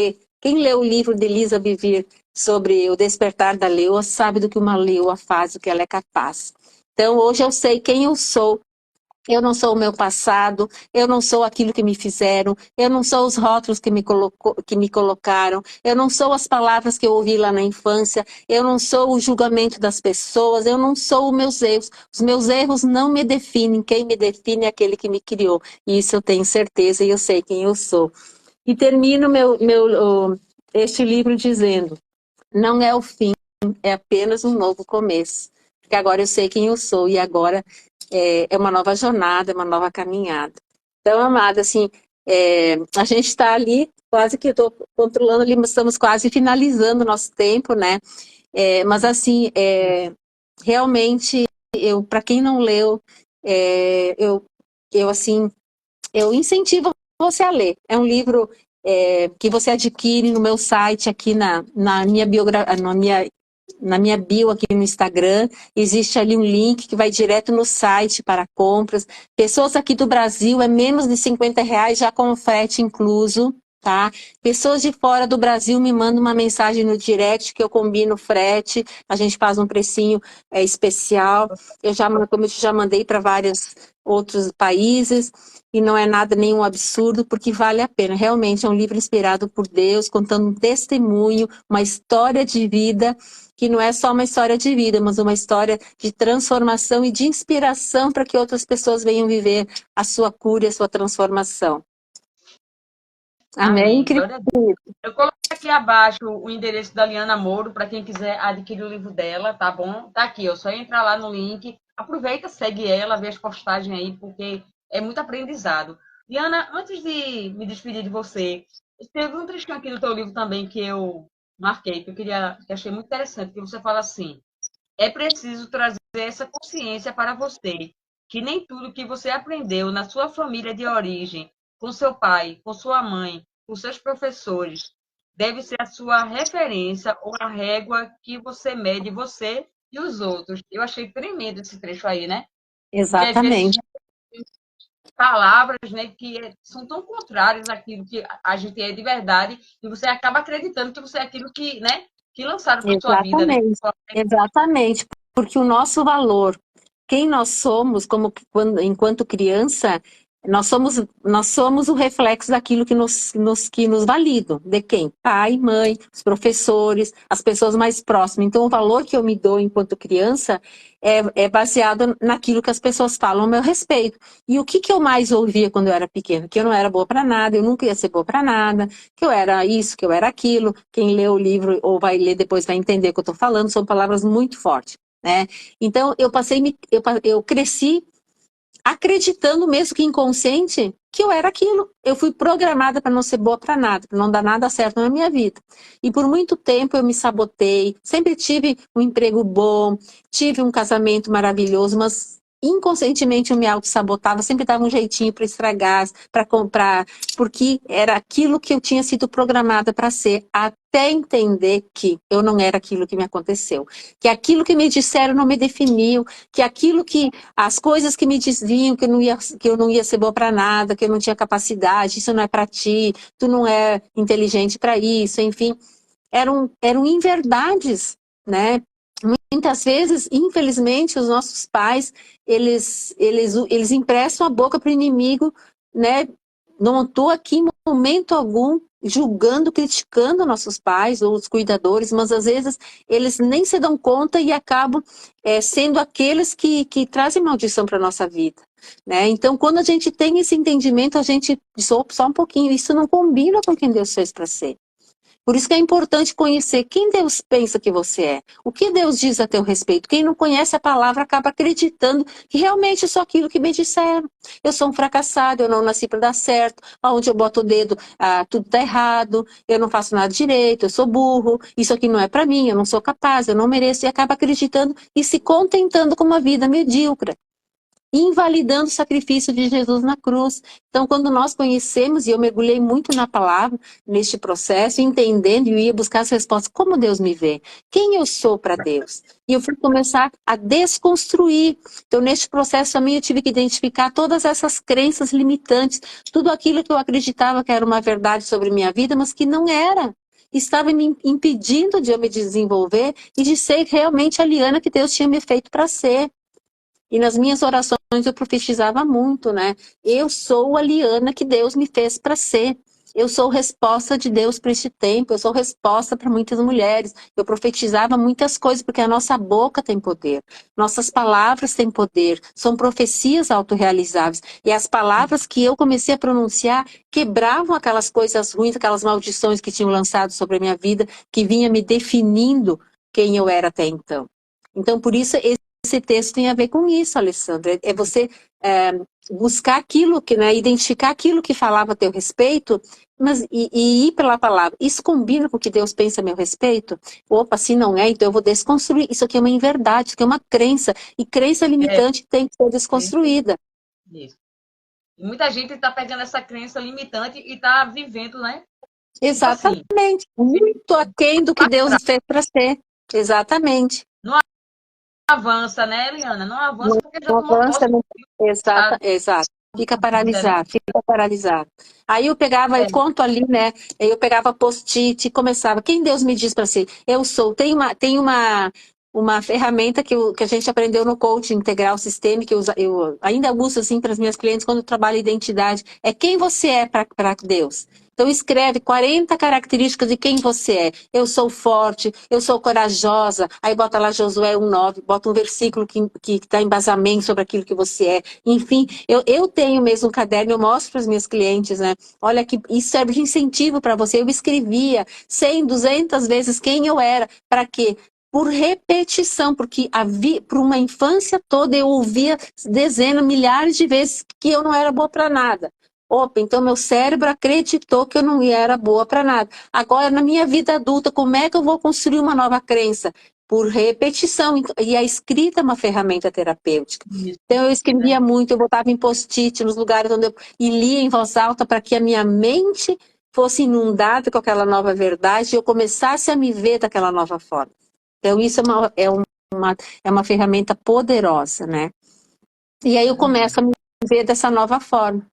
lê o livro de Elisa Bivir sobre o despertar da leoa, sabe do que uma leoa faz, do que ela é capaz. Então, hoje eu sei quem eu sou. Eu não sou o meu passado, eu não sou aquilo que me fizeram, eu não sou os rótulos que me colocaram, eu não sou as palavras que eu ouvi lá na infância, eu não sou o julgamento das pessoas, eu não sou os meus erros. Os meus erros não me definem, quem me define é aquele que me criou. E isso eu tenho certeza e eu sei quem eu sou. E termino este livro dizendo, não é o fim, é apenas um novo começo. Porque agora eu sei quem eu sou e agora é uma nova jornada, é uma nova caminhada. Então, amada, assim, a gente está ali, quase que eu estou controlando ali, mas estamos quase finalizando o nosso tempo, né? Mas, assim, realmente, para quem não leu, assim, eu incentivo você a ler. É um livro que você adquire no meu site, aqui na minha biografia, na minha bio aqui no Instagram, existe ali um link que vai direto no site para compras. Pessoas aqui do Brasil, é menos de R$ 50 já com frete incluso, tá? Pessoas de fora do Brasil me mandam uma mensagem no direct que eu combino frete, a gente faz um precinho especial. Como eu já mandei para vários outros países, e não é nada nenhum absurdo, porque vale a pena. Realmente é um livro inspirado por Deus, contando um testemunho, uma história de vida, que não é só uma história de vida, mas uma história de transformação e de inspiração para que outras pessoas venham viver a sua cura e a sua transformação. Amém? Glória a Deus. Eu coloquei aqui abaixo o endereço da Liana Moro, para quem quiser adquirir o livro dela, tá bom? Tá aqui, ó, só entrar lá no link. Aproveita, segue ela, vê as postagens aí, porque é muito aprendizado. Liana, antes de me despedir de você, teve um trechinho aqui do teu livro também que eu marquei, que achei muito interessante, que você fala assim: é preciso trazer essa consciência para você, que nem tudo que você aprendeu na sua família de origem, com seu pai, com sua mãe, com seus professores, deve ser a sua referência ou a régua que você mede você e os outros. Eu achei tremendo esse trecho aí, né? Porque às vezes Exatamente. palavras, né, que são tão contrárias àquilo que a gente é de verdade, e você acaba acreditando que você é aquilo que, né, que lançaram para sua vida, né? Exatamente, exatamente, porque o nosso valor, quem nós somos, enquanto criança, nós somos o reflexo daquilo que nos validam. De quem? Pai, mãe, os professores, as pessoas mais próximas. Então, o valor que eu me dou enquanto criança é baseado naquilo que as pessoas falam a meu respeito. E o que eu mais ouvia quando eu era pequena? Que eu não era boa para nada, eu nunca ia ser boa para nada, que eu era isso, que eu era aquilo. Quem lê o livro ou vai ler depois vai entender o que eu estou falando, são palavras muito fortes, né? Então, eu cresci acreditando mesmo que inconsciente que eu era aquilo. Eu fui programada para não ser boa para nada, para não dar nada certo na minha vida. E por muito tempo eu me sabotei, sempre tive um emprego bom, tive um casamento maravilhoso, mas inconscientemente eu me auto-sabotava, sempre dava um jeitinho para estragar, para comprar, porque era aquilo que eu tinha sido programada para ser, até entender que eu não era aquilo que me aconteceu, que aquilo que me disseram não me definiu, que aquilo que, as coisas que me diziam que eu não ia ser boa para nada, que eu não tinha capacidade, isso não é para ti, tu não é inteligente para isso, enfim, eram inverdades, né? Muitas vezes, infelizmente, os nossos pais, eles emprestam a boca para o inimigo, né? Não estou aqui em momento algum julgando, criticando nossos pais ou os cuidadores, mas às vezes eles nem se dão conta e acabam sendo aqueles que trazem maldição para a nossa vida, né? Então, quando a gente tem esse entendimento, a gente diz, só um pouquinho, isso não combina com quem Deus fez para ser. Por isso que é importante conhecer quem Deus pensa que você é. O que Deus diz a teu respeito. Quem não conhece a palavra acaba acreditando que realmente é só aquilo que me disseram. Eu sou um fracassado, eu não nasci para dar certo. Aonde eu boto o dedo, tudo está errado. Eu não faço nada direito, eu sou burro. Isso aqui não é para mim, eu não sou capaz, eu não mereço. E acaba acreditando e se contentando com uma vida medíocre, invalidando o sacrifício de Jesus na cruz. Então, quando nós conhecemos, e eu mergulhei muito na palavra, neste processo, entendendo, e eu ia buscar as respostas, como Deus me vê? Quem eu sou para Deus? E eu fui começar a desconstruir. Então, neste processo também, eu tive que identificar todas essas crenças limitantes, tudo aquilo que eu acreditava que era uma verdade sobre minha vida, mas que não era. Estava me impedindo de eu me desenvolver e de ser realmente a Liana que Deus tinha me feito para ser. E nas minhas orações eu profetizava muito, né? Eu sou a Liana que Deus me fez para ser. Eu sou resposta de Deus para este tempo. Eu sou resposta para muitas mulheres. Eu profetizava muitas coisas, porque a nossa boca tem poder. Nossas palavras têm poder. São profecias autorrealizáveis. E as palavras que eu comecei a pronunciar quebravam aquelas coisas ruins, aquelas maldições que tinham lançado sobre a minha vida, que vinha me definindo quem eu era até então. Então, por isso, esse texto tem a ver com isso, Alessandra. É você buscar aquilo, né, identificar aquilo que falava a teu respeito, mas, e ir pela palavra. Isso combina com o que Deus pensa a meu respeito? Opa, se não é, então eu vou desconstruir. Isso aqui é uma inverdade, isso aqui é uma crença. E crença limitante tem que ser desconstruída. Isso. E muita gente está pegando essa crença limitante e está vivendo, né? Exatamente. Tipo assim, muito aquém do que Deus fez para ser. Exatamente. Não avança, né, Eliana? Não avança porque já não tomou avança, posse. Exato. Fica paralisado. Aí eu pegava, eu conto ali, né? Eu pegava post-it e começava. Quem Deus me diz para ser? Eu sou. Tem uma ferramenta que a gente aprendeu no coaching integral sistema, que eu ainda uso assim para as minhas clientes quando eu trabalho identidade. É quem você é para Deus. Então escreve 40 características de quem você é. Eu sou forte, eu sou corajosa. Aí bota lá Josué 1:9, bota um versículo que dá embasamento sobre aquilo que você é. Enfim, eu tenho mesmo um caderno, eu mostro para as minhas clientes, né? Olha que isso serve de incentivo para você. Eu escrevia 100, 200 vezes quem eu era. Para quê? Por repetição, porque por uma infância toda eu ouvia dezenas, milhares de vezes que eu não era boa para nada. Opa, então meu cérebro acreditou que eu não era boa para nada. Agora, na minha vida adulta, como é que eu vou construir uma nova crença? Por repetição. E a escrita é uma ferramenta terapêutica. Então, eu escrevia muito, eu botava em post-it nos lugares onde e lia em voz alta para que a minha mente fosse inundada com aquela nova verdade e eu começasse a me ver daquela nova forma. Então, isso é uma ferramenta poderosa, né? E aí eu começo a me ver dessa nova forma.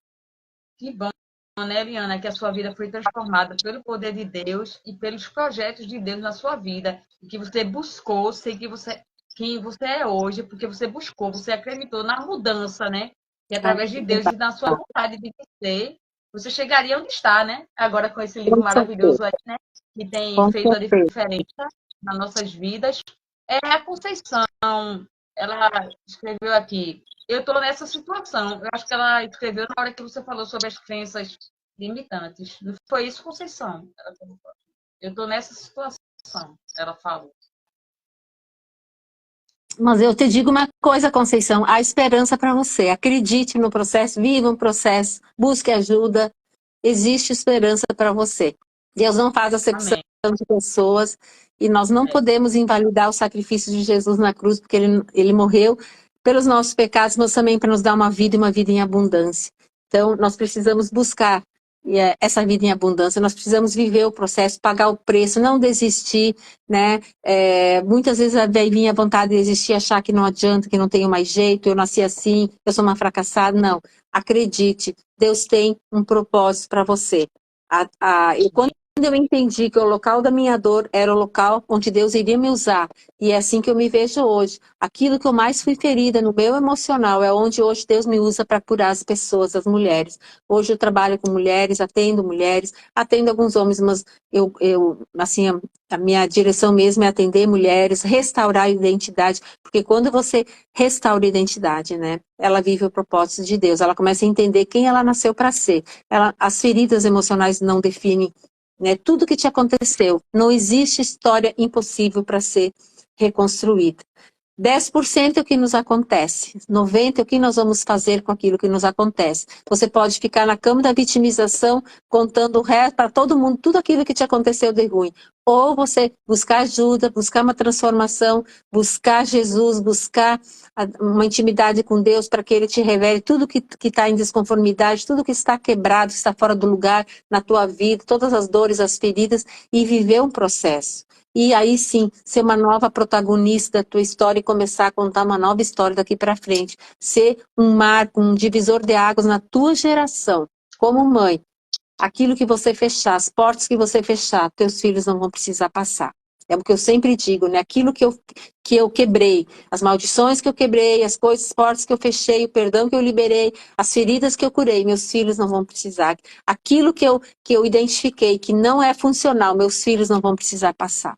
Que bom, né, Eliana, que a sua vida foi transformada pelo poder de Deus e pelos projetos de Deus na sua vida. E que você buscou ser quem você é hoje, porque você buscou, você acreditou na mudança, né? E através de Deus e na sua vontade de ser, você chegaria onde está, né? Agora com esse livro maravilhoso aí, né? Que tem feito a diferença nas nossas vidas. É a Conceição. Ela escreveu aqui: eu estou nessa situação. Eu acho que ela escreveu na hora que você falou sobre as crenças limitantes. Não foi isso, Conceição? Eu estou nessa situação, ela falou. Mas eu te digo uma coisa, Conceição, há esperança para você. Acredite no processo, viva um processo, busque ajuda. Existe esperança para você. Deus não faz acepção de pessoas e nós não podemos invalidar o sacrifício de Jesus na cruz, porque ele morreu pelos nossos pecados, mas também para nos dar uma vida e uma vida em abundância. Então, nós precisamos buscar essa vida em abundância, nós precisamos viver o processo, pagar o preço, não desistir, né? Muitas vezes vai vir a vontade de desistir, achar que não adianta, que não tenho mais jeito, eu nasci assim, eu sou uma fracassada. Não, acredite, Deus tem um propósito para você. Quando eu entendi que o local da minha dor era o local onde Deus iria me usar, e é assim que eu me vejo hoje. Aquilo que eu mais fui ferida no meu emocional é onde hoje Deus me usa para curar as pessoas, as mulheres. Hoje eu trabalho com mulheres, atendo alguns homens, mas assim, a minha direção mesmo é atender mulheres, restaurar a identidade, porque quando você restaura a identidade, né, ela vive o propósito de Deus, ela começa a entender quem ela nasceu para ser. As feridas emocionais não definem, né, tudo que te aconteceu. Não existe história impossível para ser reconstruída. 10% é o que nos acontece, 90% é o que nós vamos fazer com aquilo que nos acontece. Você pode ficar na cama da vitimização, contando o resto para todo mundo, tudo aquilo que te aconteceu de ruim. Ou você buscar ajuda, buscar uma transformação, buscar Jesus, buscar uma intimidade com Deus para que Ele te revele tudo que está em desconformidade, tudo que está quebrado, que está fora do lugar na tua vida, todas as dores, as feridas, e viver um processo. E aí sim, ser uma nova protagonista da tua história e começar a contar uma nova história daqui para frente. Ser um marco, um divisor de águas na tua geração, como mãe. Aquilo que você fechar, as portas que você fechar, teus filhos não vão precisar passar. É o que eu sempre digo, né? Aquilo que eu quebrei, as maldições que eu quebrei, as coisas, as portas que eu fechei, o perdão que eu liberei, as feridas que eu curei, meus filhos não vão precisar. Aquilo que eu identifiquei que não é funcional, meus filhos não vão precisar passar.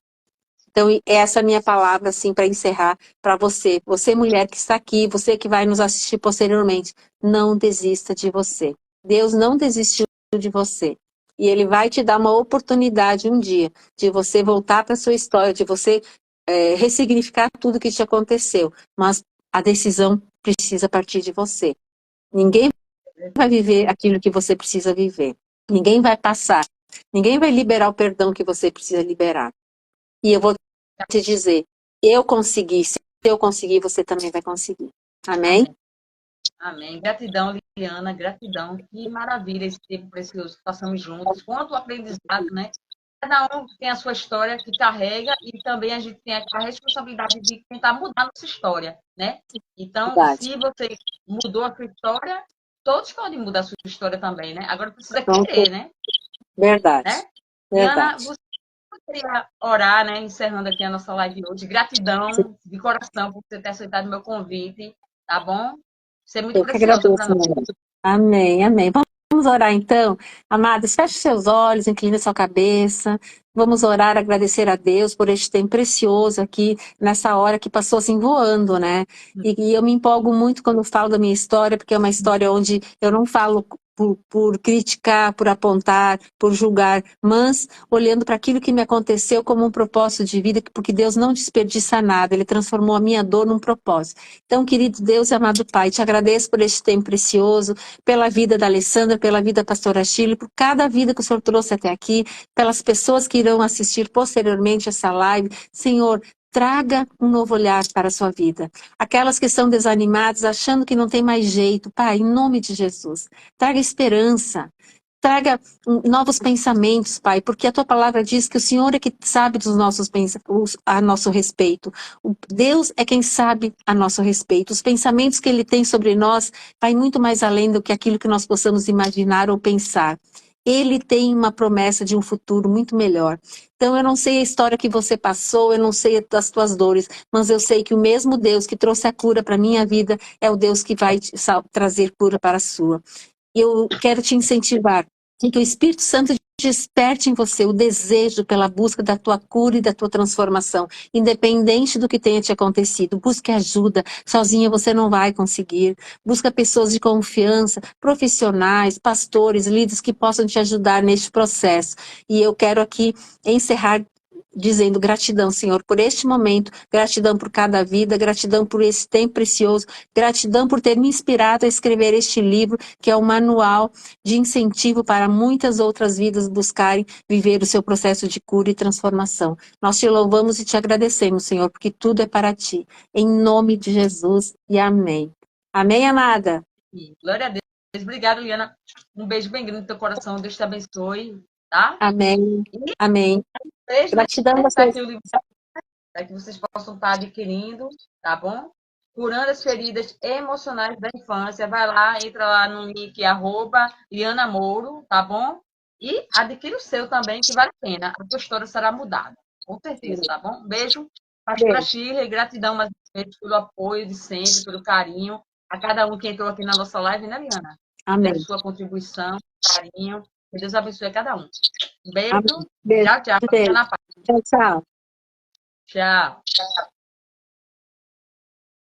Então, essa é a minha palavra, assim, para encerrar, para você. Você, mulher que está aqui, você que vai nos assistir posteriormente, não desista de você. Deus não desistiu de você. E Ele vai te dar uma oportunidade um dia de você voltar para a sua história, de você ressignificar tudo que te aconteceu. Mas a decisão precisa partir de você. Ninguém vai viver aquilo que você precisa viver. Ninguém vai passar. Ninguém vai liberar o perdão que você precisa liberar. E eu vou te dizer, eu consegui, se eu conseguir, você também vai conseguir. Amém? Amém. Gratidão, Liliana, gratidão. Que maravilha esse tempo precioso que passamos juntos. Quanto aprendizado, né? Cada um tem a sua história que carrega e também a gente tem a responsabilidade de tentar mudar a nossa história, né? Então, Verdade. se você mudou a sua história, todos podem mudar a sua história também, né? Agora precisa querer, né? Verdade. Né? Verdade. Liliana, você poderia orar, né? Encerrando aqui a nossa live de hoje. Gratidão de coração por você ter aceitado o meu convite, tá bom? Você é muito Eu que precioso agradeço, para nós. Amém, amém. Vamos orar então? Amados, feche seus olhos, incline sua cabeça. Vamos orar, agradecer a Deus por este tempo precioso aqui, nessa hora que passou assim voando, né? E eu me empolgo muito quando falo da minha história, porque é uma história onde eu não falo por criticar, por apontar, por julgar, mas olhando para aquilo que me aconteceu como um propósito de vida, porque Deus não desperdiça nada, Ele transformou a minha dor num propósito. Então, querido Deus e amado Pai, te agradeço por este tempo precioso, pela vida da Alessandra, pela vida da pastora Chile, por cada vida que o Senhor trouxe até aqui, pelas pessoas que irão assistir posteriormente essa live. Senhor, traga um novo olhar para a sua vida. Aquelas que estão desanimadas, achando que não tem mais jeito, Pai, em nome de Jesus, traga esperança. Traga novos pensamentos, Pai, porque a Tua palavra diz que o Senhor é que sabe dos nossos pensamentos a nosso respeito. Deus é quem sabe a nosso respeito. Os pensamentos que Ele tem sobre nós vai muito mais além do que aquilo que nós possamos imaginar ou pensar. Ele tem uma promessa de um futuro muito melhor. Então, eu não sei a história que você passou, eu não sei das tuas dores, mas eu sei que o mesmo Deus que trouxe a cura para a minha vida é o Deus que vai trazer cura para a sua. Eu quero te incentivar, que o Espírito Santo desperte em você o desejo pela busca da tua cura e da tua transformação, independente do que tenha te acontecido. Busque ajuda, sozinha você não vai conseguir. Busca pessoas de confiança, profissionais, pastores, líderes que possam te ajudar neste processo. E eu quero aqui encerrar dizendo gratidão, Senhor, por este momento, gratidão por cada vida, gratidão por esse tempo precioso, gratidão por ter me inspirado a escrever este livro, que é um manual de incentivo para muitas outras vidas buscarem viver o seu processo de cura e transformação. Nós te louvamos e te agradecemos, Senhor, porque tudo é para ti. Em nome de Jesus e amém. Amém, amada? Glória a Deus. Obrigada, Liana. Um beijo bem grande no teu coração. Deus te abençoe, tá? Amém. Amém. Beijo, Gratidão a tá vocês. aqui o livro para que vocês possam estar adquirindo, tá bom? Curando as feridas emocionais da infância. Vai lá, entra lá no link @Liana Mouro, tá bom? E adquire o seu também, que vale a pena. A tua história será mudada, com certeza, tá bom? Beijo. Pastora Shirley, gratidão mais uma vez pelo apoio de sempre, pelo carinho. A cada um que entrou aqui na nossa live, né, Liana? Amém. Pela sua contribuição, carinho. Que Deus abençoe a cada um. Um beijo. Amém. Beijo. Tchau, tchau. Fica Beijo. na paz. Tchau, tchau. Tchau.